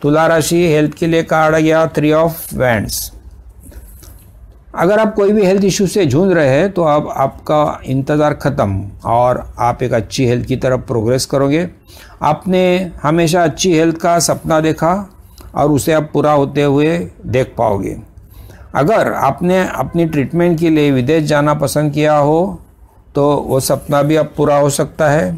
तुला राशि हेल्थ के लिए कार्ड आ गया 3 ऑफ वैंड्स। अगर आप कोई भी हेल्थ इशू से जूझ रहे हैं तो अब आपका इंतज़ार ख़त्म और आप एक अच्छी हेल्थ की तरफ प्रोग्रेस करोगे। आपने हमेशा अच्छी हेल्थ का सपना देखा और उसे अब पूरा होते हुए देख पाओगे। अगर आपने अपनी ट्रीटमेंट के लिए विदेश जाना पसंद किया हो तो वो सपना भी अब पूरा हो सकता है।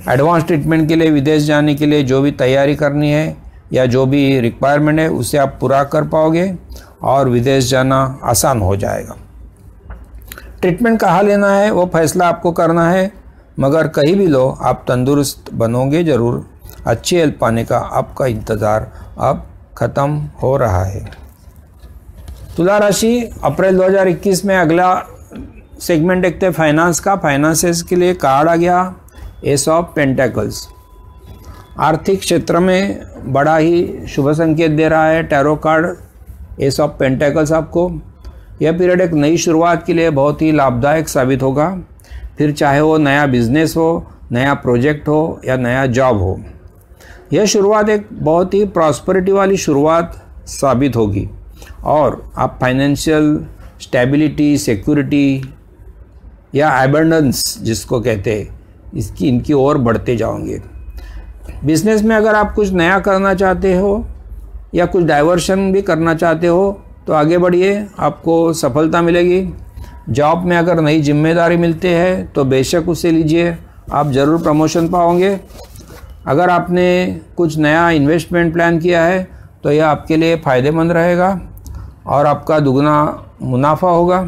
एडवांस ट्रीटमेंट के लिए विदेश जाने के लिए जो भी तैयारी करनी है या जो भी रिक्वायरमेंट है उसे आप पूरा कर पाओगे और विदेश जाना आसान हो जाएगा। ट्रीटमेंट कहाँ लेना है वो फैसला आपको करना है, मगर कहीं भी लो आप तंदुरुस्त बनोगे ज़रूर। अच्छी हेल्थ पाने का आपका इंतज़ार अब ख़त्म हो रहा है। तुला राशि अप्रैल 2021 में अगला सेगमेंट देखते हैं फाइनेंस का। फाइनेंसेस के लिए कार्ड आ गया एस ऑफ पेंटेकल्स। आर्थिक क्षेत्र में बड़ा ही शुभ संकेत दे रहा है tarot card S of pentacles आपको। यह पीरियड एक नई शुरुआत के लिए बहुत ही लाभदायक साबित होगा, फिर चाहे वो नया बिजनेस हो, नया प्रोजेक्ट हो या नया जॉब हो। यह शुरुआत एक बहुत ही प्रॉस्पेरिटी वाली शुरुआत साबित होगी और आप फाइनेंशियल स्टेबिलिटी, सिक्योरिटी या एबंडेंस जिसको कहते हैं इनकी ओर बढ़ते जाओगे। बिजनेस में अगर आप कुछ नया करना चाहते हो या कुछ डाइवर्शन भी करना चाहते हो तो आगे बढ़िए, आपको सफलता मिलेगी। जॉब में अगर नई जिम्मेदारी मिलते हैं तो बेशक उसे लीजिए, आप ज़रूर प्रमोशन पाओगे। अगर आपने कुछ नया इन्वेस्टमेंट प्लान किया है तो यह आपके लिए फ़ायदेमंद रहेगा और आपका दुगना मुनाफा होगा।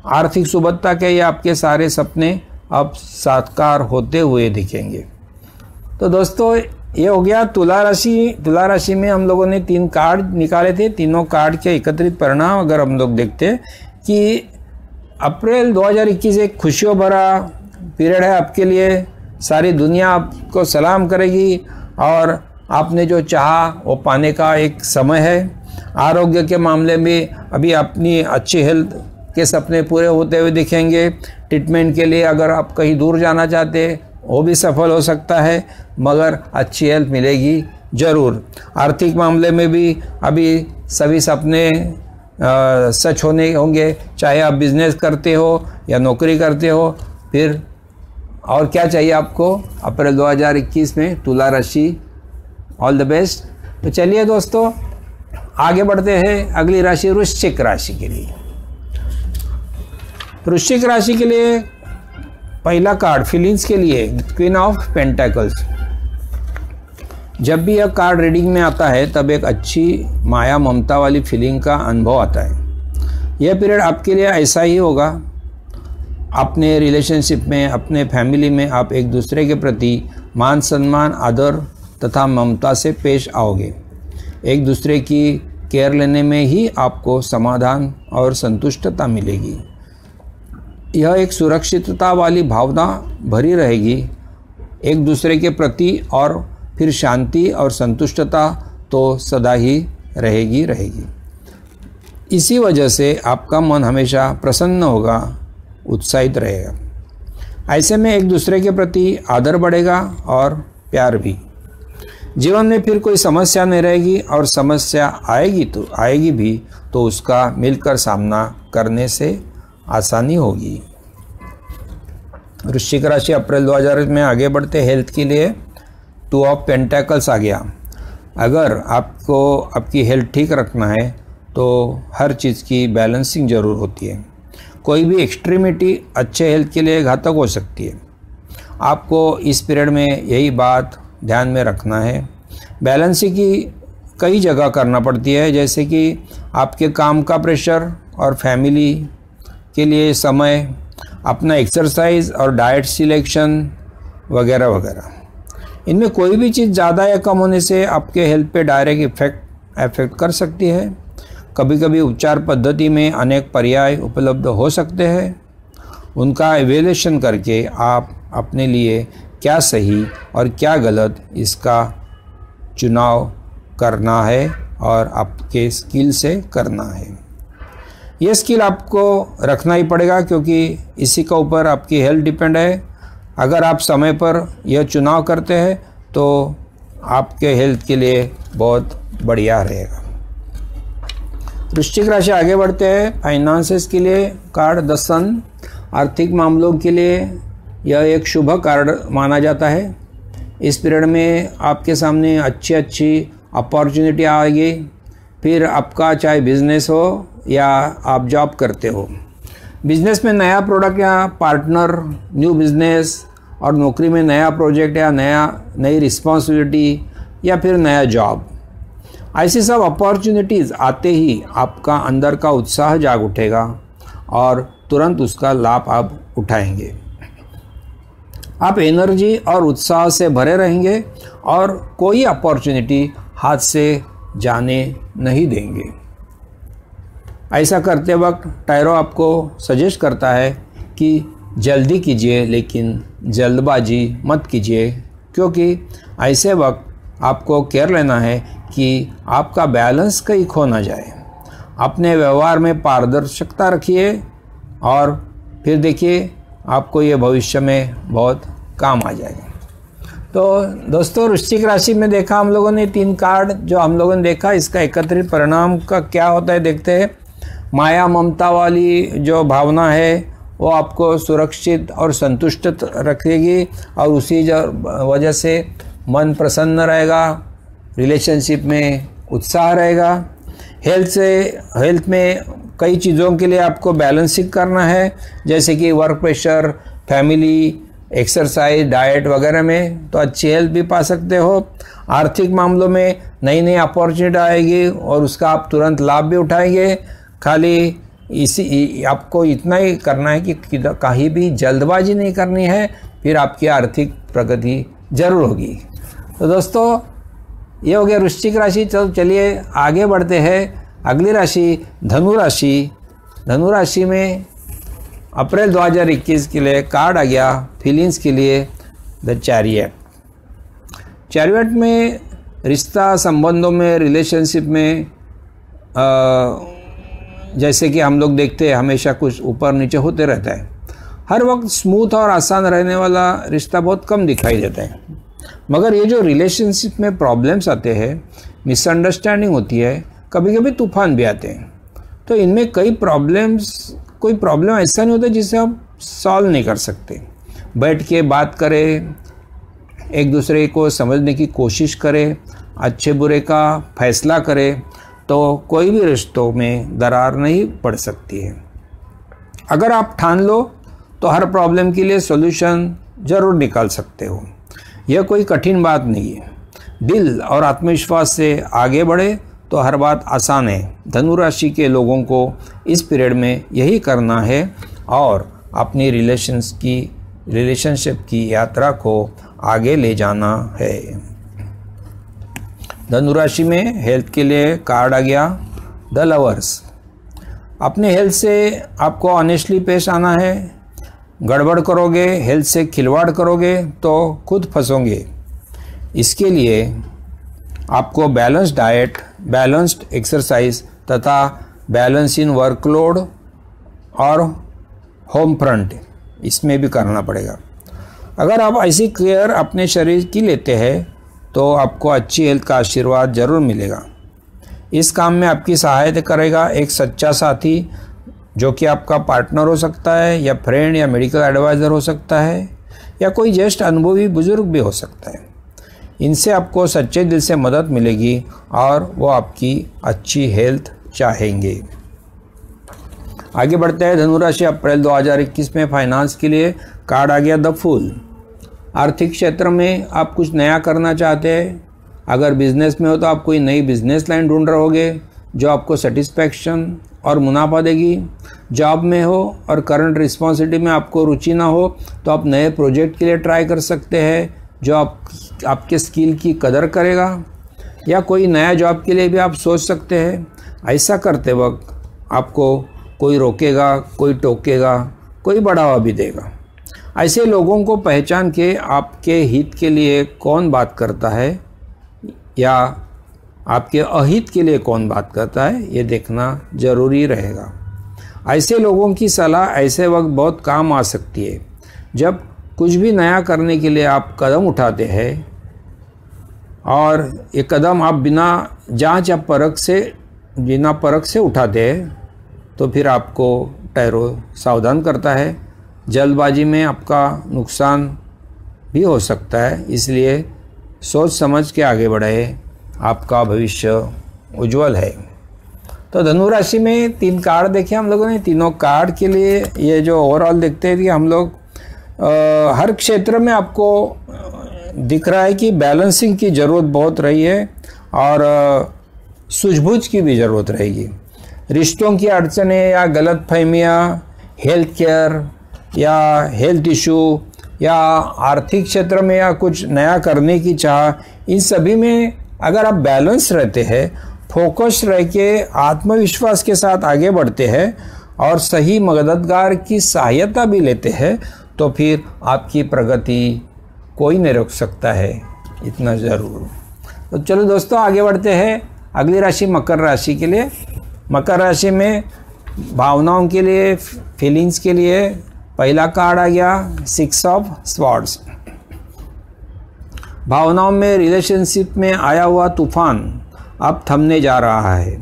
आर्थिक सुबत्ता के ये आपके सारे सपने अब साकार होते हुए दिखेंगे। तो दोस्तों ये हो गया तुला राशि। तुला राशि में हम लोगों ने 3 कार्ड निकाले थे। तीनों कार्ड के एकत्रित परिणाम अगर हम लोग देखते हैं कि अप्रैल 2021 एक खुशियों भरा पीरियड है आपके लिए। सारी दुनिया आपको सलाम करेगी और आपने जो चाहा वो पाने का एक समय है। आरोग्य के मामले में अभी अपनी अच्छी हेल्थ के सपने पूरे होते हुए दिखेंगे। ट्रीटमेंट के लिए अगर आप कहीं दूर जाना चाहते हैं वो भी सफल हो सकता है, मगर अच्छी हेल्थ मिलेगी ज़रूर। आर्थिक मामले में भी अभी सभी सपने सच होने होंगे, चाहे आप बिजनेस करते हो या नौकरी करते हो। फिर और क्या चाहिए आपको अप्रैल 2021 में तुला राशि। All the best. तो चलिए दोस्तों आगे बढ़ते हैं अगली राशि वृश्चिक राशि के लिए। वृश्चिक राशि के लिए पहला कार्ड फीलिंग्स के लिए क्वीन ऑफ पेंटेकल्स। जब भी यह कार्ड रीडिंग में आता है तब एक अच्छी माया ममता वाली फीलिंग का अनुभव आता है। यह पीरियड आपके लिए ऐसा ही होगा। अपने रिलेशनशिप में, अपने फैमिली में आप एक दूसरे के प्रति मान सम्मान, आदर तथा ममता से पेश आओगे। एक दूसरे की केयर लेने में ही आपको समाधान और संतुष्टता मिलेगी। यह एक सुरक्षितता वाली भावना भरी रहेगी एक दूसरे के प्रति, और फिर शांति और संतुष्टता तो सदा ही रहेगी। इसी वजह से आपका मन हमेशा प्रसन्न होगा, उत्साहित रहेगा। ऐसे में एक दूसरे के प्रति आदर बढ़ेगा और प्यार भी। जीवन में फिर कोई समस्या नहीं रहेगी, और समस्या आएगी भी तो उसका मिलकर सामना करने से आसानी होगी। वृश्चिक राशि अप्रैल 2000 में आगे बढ़ते हेल्थ के लिए 2 ऑफ पेंटेकल्स आ गया। अगर आपको आपकी हेल्थ ठीक रखना है तो हर चीज़ की बैलेंसिंग ज़रूर होती है। कोई भी एक्सट्रीमिटी अच्छे हेल्थ के लिए घातक हो सकती है। आपको इस पीरियड में यही बात ध्यान में रखना है। बैलेंसिंग की कई जगह करना पड़ती है, जैसे कि आपके काम का प्रेशर और फैमिली के लिए समय, अपना एक्सरसाइज और डाइट सिलेक्शन वगैरह वगैरह। इनमें कोई भी चीज़ ज़्यादा या कम होने से आपके हेल्थ पे डायरेक्ट इफेक्ट कर सकती है। कभी कभी उपचार पद्धति में अनेक पर्याय उपलब्ध हो सकते हैं। उनका इवैल्यूएशन करके आप अपने लिए क्या सही और क्या गलत इसका चुनाव करना है और आपके स्किल से करना है। ये स्किल आपको रखना ही पड़ेगा, क्योंकि इसी के ऊपर आपकी हेल्थ डिपेंड है। अगर आप समय पर यह चुनाव करते हैं तो आपके हेल्थ के लिए बहुत बढ़िया रहेगा। वृश्चिक राशि आगे बढ़ते हैं। फाइनेंसेस के लिए कार्ड द सन, आर्थिक मामलों के लिए यह एक शुभ कार्ड माना जाता है। इस पीरियड में आपके सामने अच्छी अपॉर्चुनिटी आएगी। फिर आपका चाहे बिजनेस हो या आप जॉब करते हो, बिजनेस में नया प्रोडक्ट या पार्टनर, न्यू बिजनेस, और नौकरी में नया प्रोजेक्ट या नई रिस्पॉन्सिबिलिटी या फिर नया जॉब, ऐसी सब अपॉर्चुनिटीज़ आते ही आपका अंदर का उत्साह जाग उठेगा और तुरंत उसका लाभ आप उठाएंगे। आप एनर्जी और उत्साह से भरे रहेंगे और कोई अपॉर्चुनिटी हाथ से जाने नहीं देंगे। ऐसा करते वक्त टैरो आपको सजेस्ट करता है कि जल्दी कीजिए लेकिन जल्दबाजी मत कीजिए, क्योंकि ऐसे वक्त आपको केयर लेना है कि आपका बैलेंस कहीं खो ना जाए। अपने व्यवहार में पारदर्शिता रखिए और फिर देखिए आपको ये भविष्य में बहुत काम आ जाएगा। तो दोस्तों, वृश्चिक राशि में देखा हम लोगों ने 3 कार्ड जो हम लोगों ने देखा, इसका एकत्रित परिणाम का क्या होता है देखते हैं। माया ममता वाली जो भावना है वो आपको सुरक्षित और संतुष्ट रखेगी और उसी वजह से मन प्रसन्न रहेगा, रिलेशनशिप में उत्साह रहेगा। हेल्थ में कई चीज़ों के लिए आपको बैलेंसिंग करना है, जैसे कि work pressure, family, exercise, diet वगैरह में तो अच्छी हेल्थ भी पा सकते हो। आर्थिक मामलों में नई अपॉर्चुनिटी आएगी और उसका आप तुरंत लाभ भी उठाएंगे। खाली आपको इतना ही करना है कि कहीं भी जल्दबाजी नहीं करनी है, फिर आपकी आर्थिक प्रगति जरूर होगी। तो दोस्तों, ये हो गया वृश्चिक राशि। चलिए आगे बढ़ते हैं। अगली राशि धनु राशि। धनु राशि में अप्रैल 2021 के लिए कार्ड आ गया फीलिंग्स के लिए द चैरियट। चैरियट में रिश्ता, संबंधों में, रिलेशनशिप में जैसे कि हम लोग देखते हैं हमेशा कुछ ऊपर नीचे होते रहता है। हर वक्त स्मूथ और आसान रहने वाला रिश्ता बहुत कम दिखाई देता है। मगर ये जो रिलेशनशिप में प्रॉब्लम्स आते हैं, मिसअंडरस्टैंडिंग होती है, कभी कभी तूफान भी आते हैं। तो इनमें कोई प्रॉब्लम ऐसा नहीं होता जिसे आप सॉल्व नहीं कर सकते। बैठ के बात करें, एक दूसरे को समझने की कोशिश करें, अच्छे बुरे का फैसला करें, तो कोई भी रिश्तों में दरार नहीं पड़ सकती है। अगर आप ठान लो तो हर प्रॉब्लम के लिए सॉल्यूशन ज़रूर निकाल सकते हो। यह कोई कठिन बात नहीं है। दिल और आत्मविश्वास से आगे बढ़े तो हर बात आसान है। धनु राशि के लोगों को इस पीरियड में यही करना है और अपनी रिलेशनशिप की यात्रा को आगे ले जाना है। धनु राशि में हेल्थ के लिए कार्ड आ गया द लवर्स। अपने हेल्थ से आपको ऑनेस्टली पेश आना है। गड़बड़ करोगे, हेल्थ से खिलवाड़ करोगे तो खुद फंसोगे। इसके लिए आपको बैलेंस्ड डाइट, बैलेंस्ड एक्सरसाइज तथा बैलेंस इन वर्कलोड और होम फ्रंट इसमें भी करना पड़ेगा। अगर आप ऐसी केयर अपने शरीर की लेते हैं तो आपको अच्छी हेल्थ का आशीर्वाद जरूर मिलेगा। इस काम में आपकी सहायता करेगा एक सच्चा साथी, जो कि आपका पार्टनर हो सकता है या फ्रेंड या मेडिकल एडवाइज़र हो सकता है या कोई ज्येष्ठ अनुभवी बुजुर्ग भी हो सकता है। इनसे आपको सच्चे दिल से मदद मिलेगी और वो आपकी अच्छी हेल्थ चाहेंगे। आगे बढ़ते हैं। धनु राशि अप्रैल 2021 में फाइनेंस के लिए कार्ड आ गया द फूल। आर्थिक क्षेत्र में आप कुछ नया करना चाहते हैं। अगर बिजनेस में हो तो आप कोई नई बिजनेस लाइन ढूंढ रहोगे जो आपको सेटिस्फैक्शन और मुनाफा देगी। जॉब में हो और करंट रिस्पॉन्सिबिलिटी में आपको रुचि ना हो तो आप नए प्रोजेक्ट के लिए ट्राई कर सकते हैं जो आपके स्किल की कदर करेगा, या कोई नया जॉब के लिए भी आप सोच सकते हैं। ऐसा करते वक्त आपको कोई रोकेगा, कोई टोकेगा, कोई बढ़ावा भी देगा। ऐसे लोगों को पहचान के आपके हित के लिए कौन बात करता है या आपके अहित के लिए कौन बात करता है, ये देखना ज़रूरी रहेगा। ऐसे लोगों की सलाह ऐसे वक्त बहुत काम आ सकती है जब कुछ भी नया करने के लिए आप कदम उठाते हैं और ये कदम आप बिना जांच या परख से उठाते हैं तो फिर आपको टैरो सावधान करता है। जल्दबाजी में आपका नुकसान भी हो सकता है, इसलिए सोच समझ के आगे बढ़े, आपका भविष्य उज्जवल है। तो धनु राशि में 3 कार्ड देखे हम लोगों ने। तीनों कार्ड के लिए ये जो ओवरऑल देखते हैं कि हम लोग हर क्षेत्र में आपको दिख रहा है कि बैलेंसिंग की ज़रूरत बहुत रही है और सूझबूझ की भी ज़रूरत रहेगी। रिश्तों की अड़चनें या गलतफहमियाँ, हेल्थ केयर या हेल्थ इशू या आर्थिक क्षेत्र में या कुछ नया करने की चाह, इन सभी में अगर आप बैलेंस रहते हैं, फोकस रह के आत्मविश्वास के साथ आगे बढ़ते हैं और सही मददगार की सहायता भी लेते हैं, तो फिर आपकी प्रगति कोई नहीं रोक सकता है, इतना ज़रूर। तो चलो दोस्तों आगे बढ़ते हैं। अगली राशि मकर राशि के लिए। मकर राशि में भावनाओं के लिए, फीलिंग्स के लिए पहला कार्ड आ गया 6 ऑफ स्वॉर्ड्स। भावनाओं में, रिलेशनशिप में आया हुआ तूफान अब थमने जा रहा है।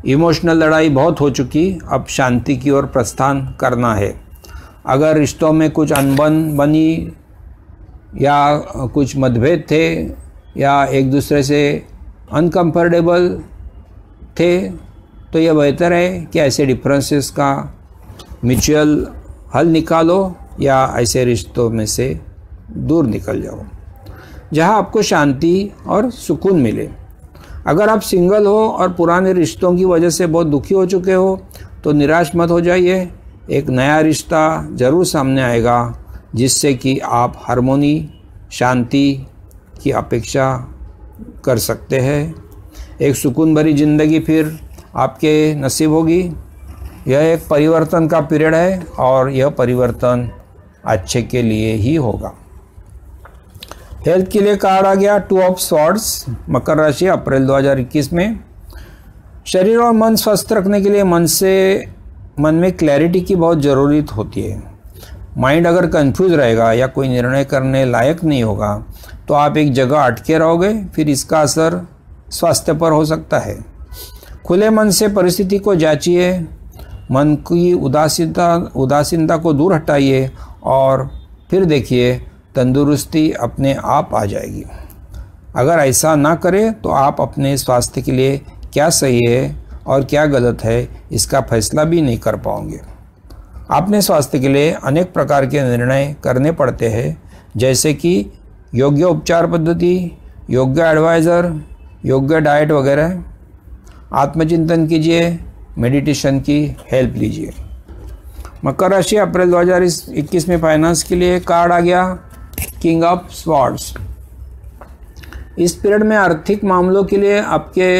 इमोशनल लड़ाई बहुत हो चुकी, अब शांति की ओर प्रस्थान करना है। अगर रिश्तों में कुछ अनबन बनी या कुछ मतभेद थे या एक दूसरे से अनकंफर्टेबल थे, तो यह बेहतर है कि ऐसे डिफरेंसेस का म्यूचुअल हल निकालो या ऐसे रिश्तों में से दूर निकल जाओ जहां आपको शांति और सुकून मिले। अगर आप सिंगल हो और पुराने रिश्तों की वजह से बहुत दुखी हो चुके हो तो निराश मत हो जाइए। एक नया रिश्ता ज़रूर सामने आएगा जिससे कि आप हार्मोनी, शांति की अपेक्षा कर सकते हैं। एक सुकून भरी ज़िंदगी फिर आपके नसीब होगी। यह एक परिवर्तन का पीरियड है और यह परिवर्तन अच्छे के लिए ही होगा। हेल्थ के लिए कार्ड आ गया 2 ऑफ स्वॉर्ड्स। मकर राशि अप्रैल 2021 में शरीर और मन स्वस्थ रखने के लिए मन में क्लैरिटी की बहुत ज़रूरत होती है। माइंड अगर कंफ्यूज रहेगा या कोई निर्णय करने लायक नहीं होगा तो आप एक जगह अटके रहोगे, फिर इसका असर स्वास्थ्य पर हो सकता है। खुले मन से परिस्थिति को जांचिए, मन की उदासीनता को दूर हटाइए और फिर देखिए तंदुरुस्ती अपने आप आ जाएगी। अगर ऐसा ना करें तो आप अपने स्वास्थ्य के लिए क्या सही है और क्या गलत है इसका फैसला भी नहीं कर पाओगे। अपने स्वास्थ्य के लिए अनेक प्रकार के निर्णय करने पड़ते हैं, जैसे कि योग्य उपचार पद्धति, योग्य एडवाइज़र, योग्य डाइट वगैरह। आत्मचिंतन कीजिए, मेडिटेशन की हेल्प लीजिए। मकर राशि अप्रैल 2021 में फाइनेंस के लिए कार्ड आ गया किंग ऑफ स्वॉर्ड्स। इस पीरियड में आर्थिक मामलों के लिए आपके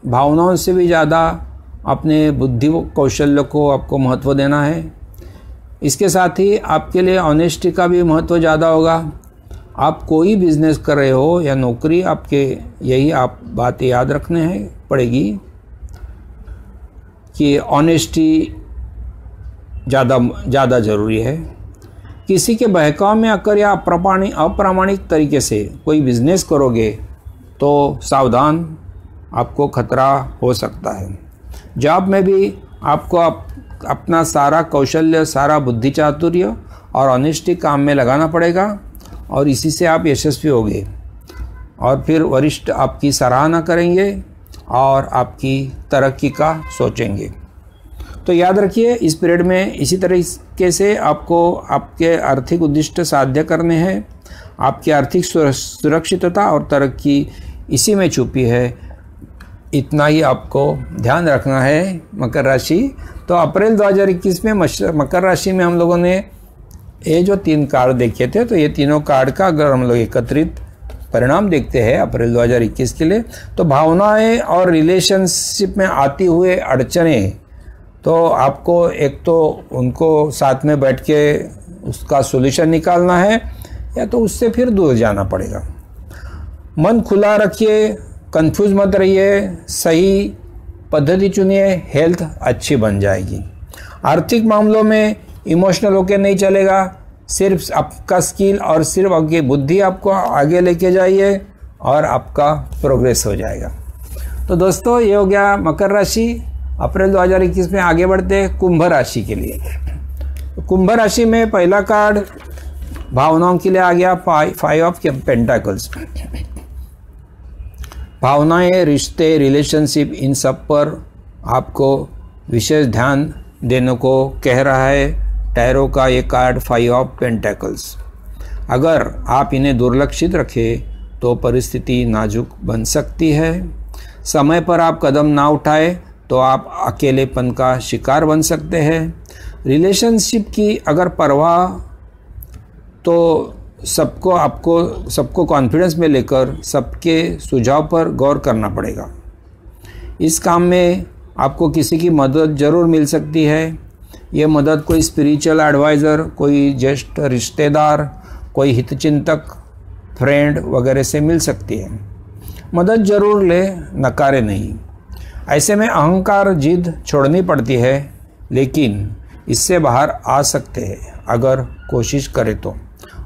भावनाओं से भी ज़्यादा अपने बुद्धि कौशल्य को आपको महत्व देना है। इसके साथ ही आपके लिए ऑनेस्टी का भी महत्व ज़्यादा होगा। आप कोई बिजनेस कर रहे हो या नौकरी, आपके यही आप बात याद रखने हैं पड़ेगी कि ऑनेस्टी ज़्यादा ज़रूरी है। किसी के बहकाव में आकर या अप्रामाणिक तरीके से कोई बिजनेस करोगे तो सावधान, आपको खतरा हो सकता है। जॉब में भी आपको अपना सारा कौशल्य, सारा बुद्धि चातुर्य और ऑनेस्टी काम में लगाना पड़ेगा और इसी से आप यशस्वी होंगे और फिर वरिष्ठ आपकी सराहना करेंगे और आपकी तरक्की का सोचेंगे। तो याद रखिए इस पीरियड में इसी तरीके से आपको आपके आर्थिक उद्दिष्ट साध्य करने हैं। आपकी आर्थिक सुरक्षितता और तरक्की इसी में छुपी है, इतना ही आपको ध्यान रखना है मकर राशि। तो अप्रैल 2021 में मकर राशि में हम लोगों ने ये जो 3 कार्ड देखे थे, तो ये तीनों कार्ड का अगर हम लोग एकत्रित परिणाम देखते हैं अप्रैल 2021 के लिए, तो भावनाएं और रिलेशनशिप में आती हुए अड़चनें, तो आपको एक तो उनको साथ में बैठ के उसका सॉल्यूशन निकालना है या तो उससे फिर दूर जाना पड़ेगा। मन खुला रखिए, कंफ्यूज मत रहिए, सही पद्धति चुनिए, हेल्थ अच्छी बन जाएगी। आर्थिक मामलों में इमोशनल होकर नहीं चलेगा, सिर्फ आपका स्किल और सिर्फ आपकी बुद्धि आपको आगे लेके जाइए और आपका प्रोग्रेस हो जाएगा। तो दोस्तों ये हो गया मकर राशि। अप्रैल 2021 में आगे बढ़ते हैं कुंभ राशि के लिए। तो कुंभ राशि में पहला कार्ड भावनाओं के लिए आ गया 5 ऑफ पेंटाकल्स। भावनाएं, रिश्ते, रिलेशनशिप, इन सब पर आपको विशेष ध्यान देने को कह रहा है टैरो का ये कार्ड 5 ऑफ पेंटाकल्स। अगर आप इन्हें दुर्लक्षित रखें तो परिस्थिति नाजुक बन सकती है। समय पर आप कदम ना उठाए तो आप अकेलेपन का शिकार बन सकते हैं। रिलेशनशिप की अगर परवाह तो सबको कॉन्फिडेंस में लेकर सबके सुझाव पर गौर करना पड़ेगा। इस काम में आपको किसी की मदद ज़रूर मिल सकती है। ये मदद कोई स्पिरिचुअल एडवाइज़र, कोई ज्येष्ठ रिश्तेदार, कोई हितचिंतक, फ्रेंड वगैरह से मिल सकती है। मदद ज़रूर ले, नकारे नहीं। ऐसे में अहंकार, जिद छोड़नी पड़ती है, लेकिन इससे बाहर आ सकते हैं अगर कोशिश करें तो।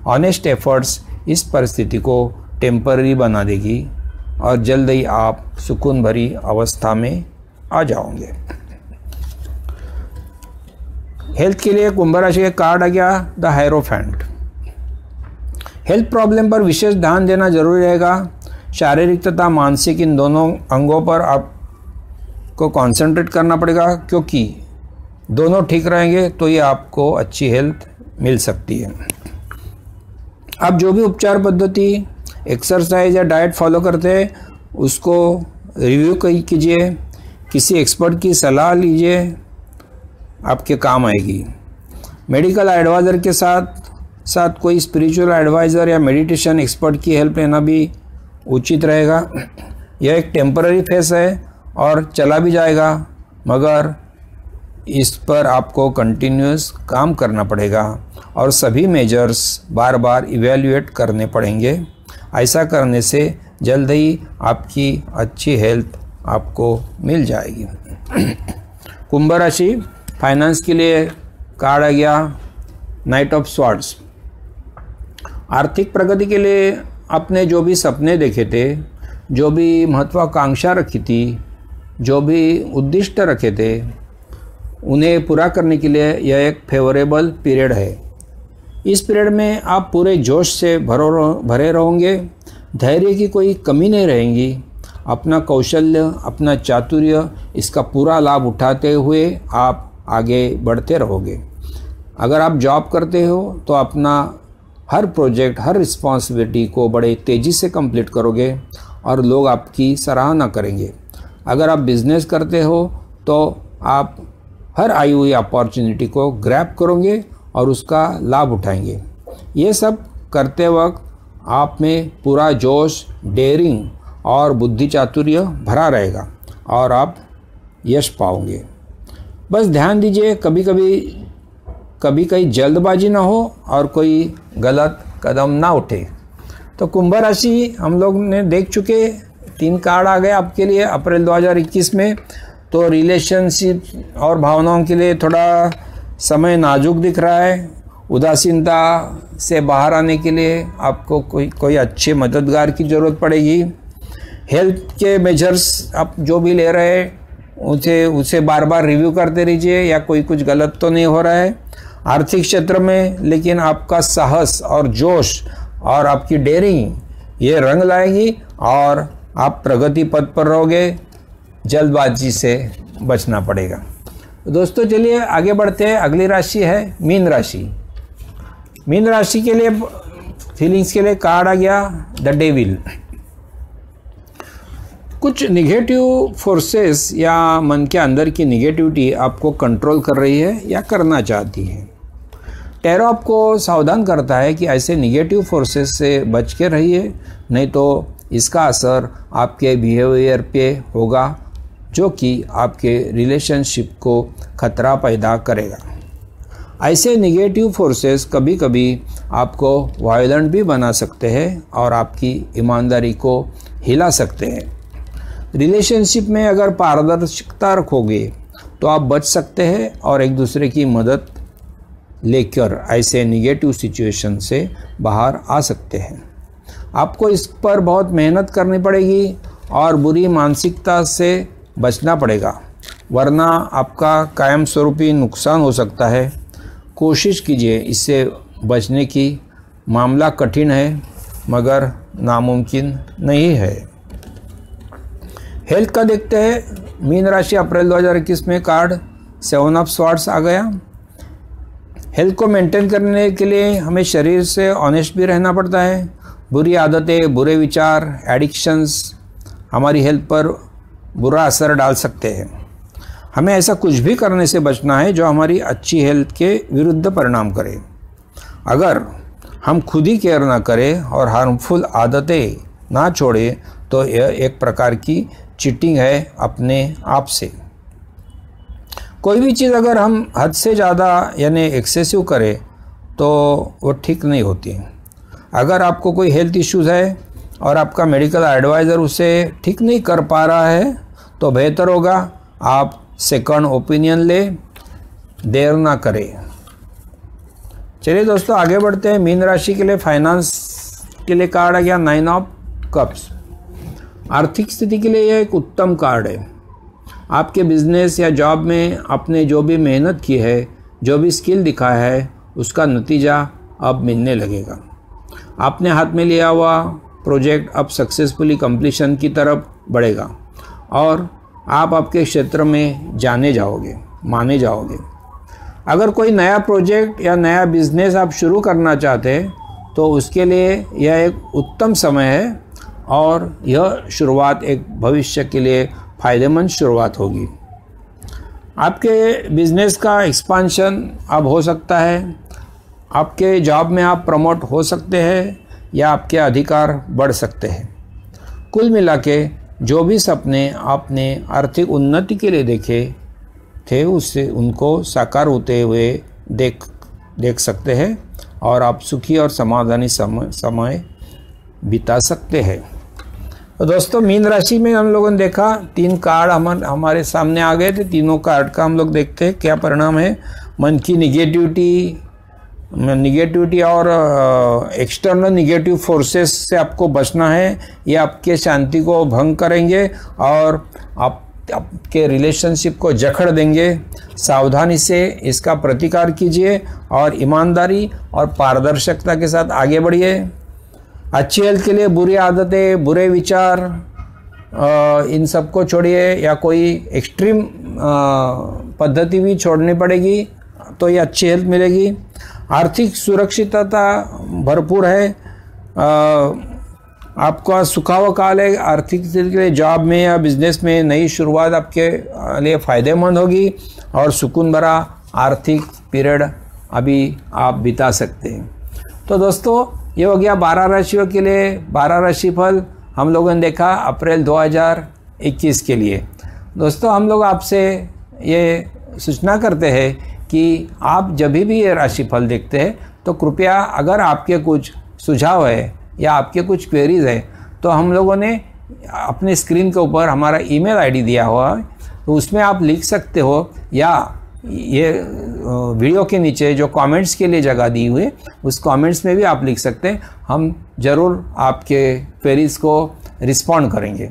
ऑनेस्ट एफर्ट्स इस परिस्थिति को टेम्पररी बना देगी और जल्द ही आप सुकून भरी अवस्था में आ जाओगे। हेल्थ के लिए कुंभ राशि का कार्ड आ गया द हायरोफेंट। हेल्थ प्रॉब्लम पर विशेष ध्यान देना जरूरी रहेगा। शारीरिक तथा मानसिक इन दोनों अंगों पर आपको कंसंट्रेट करना पड़ेगा, क्योंकि दोनों ठीक रहेंगे तो ये आपको अच्छी हेल्थ मिल सकती है। आप जो भी उपचार पद्धति, एक्सरसाइज या डाइट फॉलो करते हैं उसको रिव्यू कीजिए, किसी एक्सपर्ट की सलाह लीजिए, आपके काम आएगी। मेडिकल एडवाइज़र के साथ कोई स्पिरिचुअल एडवाइज़र या मेडिटेशन एक्सपर्ट की हेल्प लेना भी उचित रहेगा। यह एक टेम्पररी फेस है और चला भी जाएगा, मगर इस पर आपको कंटिन्यूस काम करना पड़ेगा और सभी मेजर्स बार बार इवैल्यूएट करने पड़ेंगे। ऐसा करने से जल्द ही आपकी अच्छी हेल्थ आपको मिल जाएगी। कुंभ राशि फाइनेंस के लिए कार्ड आ गया नाइट ऑफ स्वॉर्ड्स। आर्थिक प्रगति के लिए आपने जो भी सपने देखे थे, जो भी महत्वाकांक्षा रखी थी, जो भी उद्दिष्ट रखे थे, उन्हें पूरा करने के लिए यह एक फेवरेबल पीरियड है। इस पीरियड में आप पूरे जोश से भरे रहोगे, धैर्य की कोई कमी नहीं रहेगी। अपना कौशल्य, अपना चातुर्य, इसका पूरा लाभ उठाते हुए आप आगे बढ़ते रहोगे। अगर आप जॉब करते हो तो अपना हर प्रोजेक्ट, हर रिस्पॉन्सिबिलिटी को बड़े तेज़ी से कंप्लीट करोगे और लोग आपकी सराहना करेंगे। अगर आप बिजनेस करते हो तो आप हर आई हुई अपॉर्चुनिटी को ग्रैब करोगे और उसका लाभ उठाएंगे। ये सब करते वक्त आप में पूरा जोश, डेयरिंग और बुद्धि चातुर्य भरा रहेगा और आप यश पाओगे। बस ध्यान दीजिए कभी कहीं जल्दबाजी ना हो और कोई गलत कदम ना उठे। तो कुंभ राशि हम लोग ने देख चुके, 3 कार्ड आ गए आपके लिए अप्रैल 2021 में। तो रिलेशनशिप और भावनाओं के लिए थोड़ा समय नाजुक दिख रहा है। उदासीनता से बाहर आने के लिए आपको कोई अच्छे मददगार की ज़रूरत पड़ेगी। हेल्थ के मेजर्स आप जो भी ले रहे हैं उसे बार बार रिव्यू करते रहिए, या कोई कुछ गलत तो नहीं हो रहा है। आर्थिक क्षेत्र में लेकिन आपका साहस और जोश और आपकी डेयरिंग ये रंग लाएगी और आप प्रगति पथ पर रहोगे। जल्दबाजी से बचना पड़ेगा। तो दोस्तों चलिए आगे बढ़ते हैं। अगली राशि है मीन राशि। मीन राशि के लिए फीलिंग्स के लिए कार्ड आ गया द डेविल। कुछ निगेटिव फोर्सेस या मन के अंदर की निगेटिविटी आपको कंट्रोल कर रही है या करना चाहती है। टैरो आपको सावधान करता है कि ऐसे निगेटिव फोर्सेस से बच के रहिए, नहीं तो इसका असर आपके बिहेवियर पे होगा, जो कि आपके रिलेशनशिप को खतरा पैदा करेगा। ऐसे निगेटिव फोर्सेस कभी कभी आपको वायलेंट भी बना सकते हैं और आपकी ईमानदारी को हिला सकते हैं। रिलेशनशिप में अगर पारदर्शिता रखोगे तो आप बच सकते हैं और एक दूसरे की मदद लेकर ऐसे निगेटिव सिचुएशन से बाहर आ सकते हैं। आपको इस पर बहुत मेहनत करनी पड़ेगी और बुरी मानसिकता से बचना पड़ेगा, वरना आपका कायम स्वरूपी नुकसान हो सकता है। कोशिश कीजिए इससे बचने की। मामला कठिन है मगर नामुमकिन नहीं है। हेल्थ का देखते हैं। मीन राशि अप्रैल 2021 में कार्ड 7 ऑफ स्वॉर्ड्स आ गया। हेल्थ को मेंटेन करने के लिए हमें शरीर से ऑनेस्ट भी रहना पड़ता है। बुरी आदतें, बुरे विचार, एडिक्शंस हमारी हेल्थ पर बुरा असर डाल सकते हैं। हमें ऐसा कुछ भी करने से बचना है जो हमारी अच्छी हेल्थ के विरुद्ध परिणाम करे। अगर हम खुद ही केयर ना करें और हार्मफुल आदतें ना छोड़ें तो यह एक प्रकार की चीटिंग है अपने आप से। कोई भी चीज़ अगर हम हद से ज़्यादा यानी एक्सेसिव करें तो वो ठीक नहीं होती। अगर आपको कोई हेल्थ इश्यूज़ है और आपका मेडिकल एडवाइज़र उसे ठीक नहीं कर पा रहा है तो बेहतर होगा आप सेकंड ओपिनियन ले, देर ना करें। चलिए दोस्तों आगे बढ़ते हैं। मीन राशि के लिए फाइनेंस के लिए कार्ड आ गया 9 ऑफ कप्स। आर्थिक स्थिति के लिए यह एक उत्तम कार्ड है। आपके बिजनेस या जॉब में आपने जो भी मेहनत की है, जो भी स्किल दिखाया है, उसका नतीजा अब मिलने लगेगा। आपने हाथ में लिया हुआ प्रोजेक्ट अब सक्सेसफुली कंप्लीशन की तरफ बढ़ेगा और आप आपके क्षेत्र में जाने जाओगे, माने जाओगे। अगर कोई नया प्रोजेक्ट या नया बिजनेस आप शुरू करना चाहते हैं तो उसके लिए यह एक उत्तम समय है और यह शुरुआत एक भविष्य के लिए फ़ायदेमंद शुरुआत होगी। आपके बिजनेस का एक्सपांशन अब हो सकता है। आपके जॉब में आप प्रमोट हो सकते हैं या आपके अधिकार बढ़ सकते हैं। कुल मिला के जो भी सपने आपने आर्थिक उन्नति के लिए देखे थे उससे उनको साकार होते हुए देख सकते हैं और आप सुखी और समाधानी समय बिता सकते हैं। तो दोस्तों मीन राशि में हम लोगों ने देखा 3 कार्ड हमारे सामने आ गए थे। तीनों कार्ड का हम लोग देखते हैं क्या परिणाम है। मन की निगेटिविटी और एक्सटर्नल निगेटिव फोर्सेस से आपको बचना है। ये आपके शांति को भंग करेंगे और आपके रिलेशनशिप को जकड़ देंगे। सावधानी से इसका प्रतिकार कीजिए और ईमानदारी और पारदर्शिता के साथ आगे बढ़िए। अच्छी हेल्थ के लिए बुरी आदतें, बुरे विचार, इन सब को छोड़िए या कोई एक्सट्रीम पद्धति भी छोड़नी पड़ेगी तो ये अच्छी हेल्थ मिलेगी। आर्थिक सुरक्षितता भरपूर है। आपका सुखावा काल है। आर्थिक स्थिति के लिए जॉब में या बिजनेस में नई शुरुआत आपके लिए फ़ायदेमंद होगी और सुकून भरा आर्थिक पीरियड अभी आप बिता सकते हैं। तो दोस्तों ये हो गया 12 राशियों के लिए 12 राशि फल हम लोगों ने देखा अप्रैल 2021 के लिए। दोस्तों हम लोग आपसे ये सूचना करते हैं कि आप जब भी ये राशिफल देखते हैं तो कृपया अगर आपके कुछ सुझाव है या आपके कुछ क्वेरीज है तो हम लोगों ने अपने स्क्रीन के ऊपर हमारा ईमेल आईडी दिया हुआ है तो उसमें आप लिख सकते हो या ये वीडियो के नीचे जो कमेंट्स के लिए जगह दी हुई है उस कमेंट्स में भी आप लिख सकते हैं। हम ज़रूर आपके क्वेरीज को रिस्पॉन्ड करेंगे।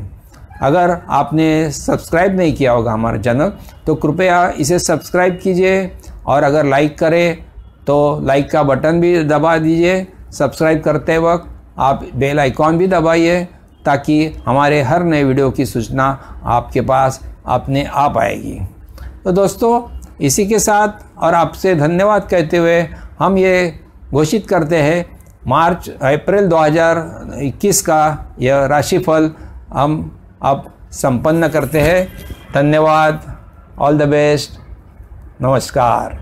अगर आपने सब्सक्राइब नहीं किया होगा हमारा चैनल तो कृपया इसे सब्सक्राइब कीजिए और अगर लाइक करें तो लाइक का बटन भी दबा दीजिए। सब्सक्राइब करते वक्त आप बेल आइकॉन भी दबाइए ताकि हमारे हर नए वीडियो की सूचना आपके पास अपने आप आएगी। तो दोस्तों इसी के साथ और आपसे धन्यवाद कहते हुए हम ये घोषित करते हैं अप्रैल 2021 का यह राशिफल हम अब संपन्न करते हैं। धन्यवाद। All the best. नमस्कार।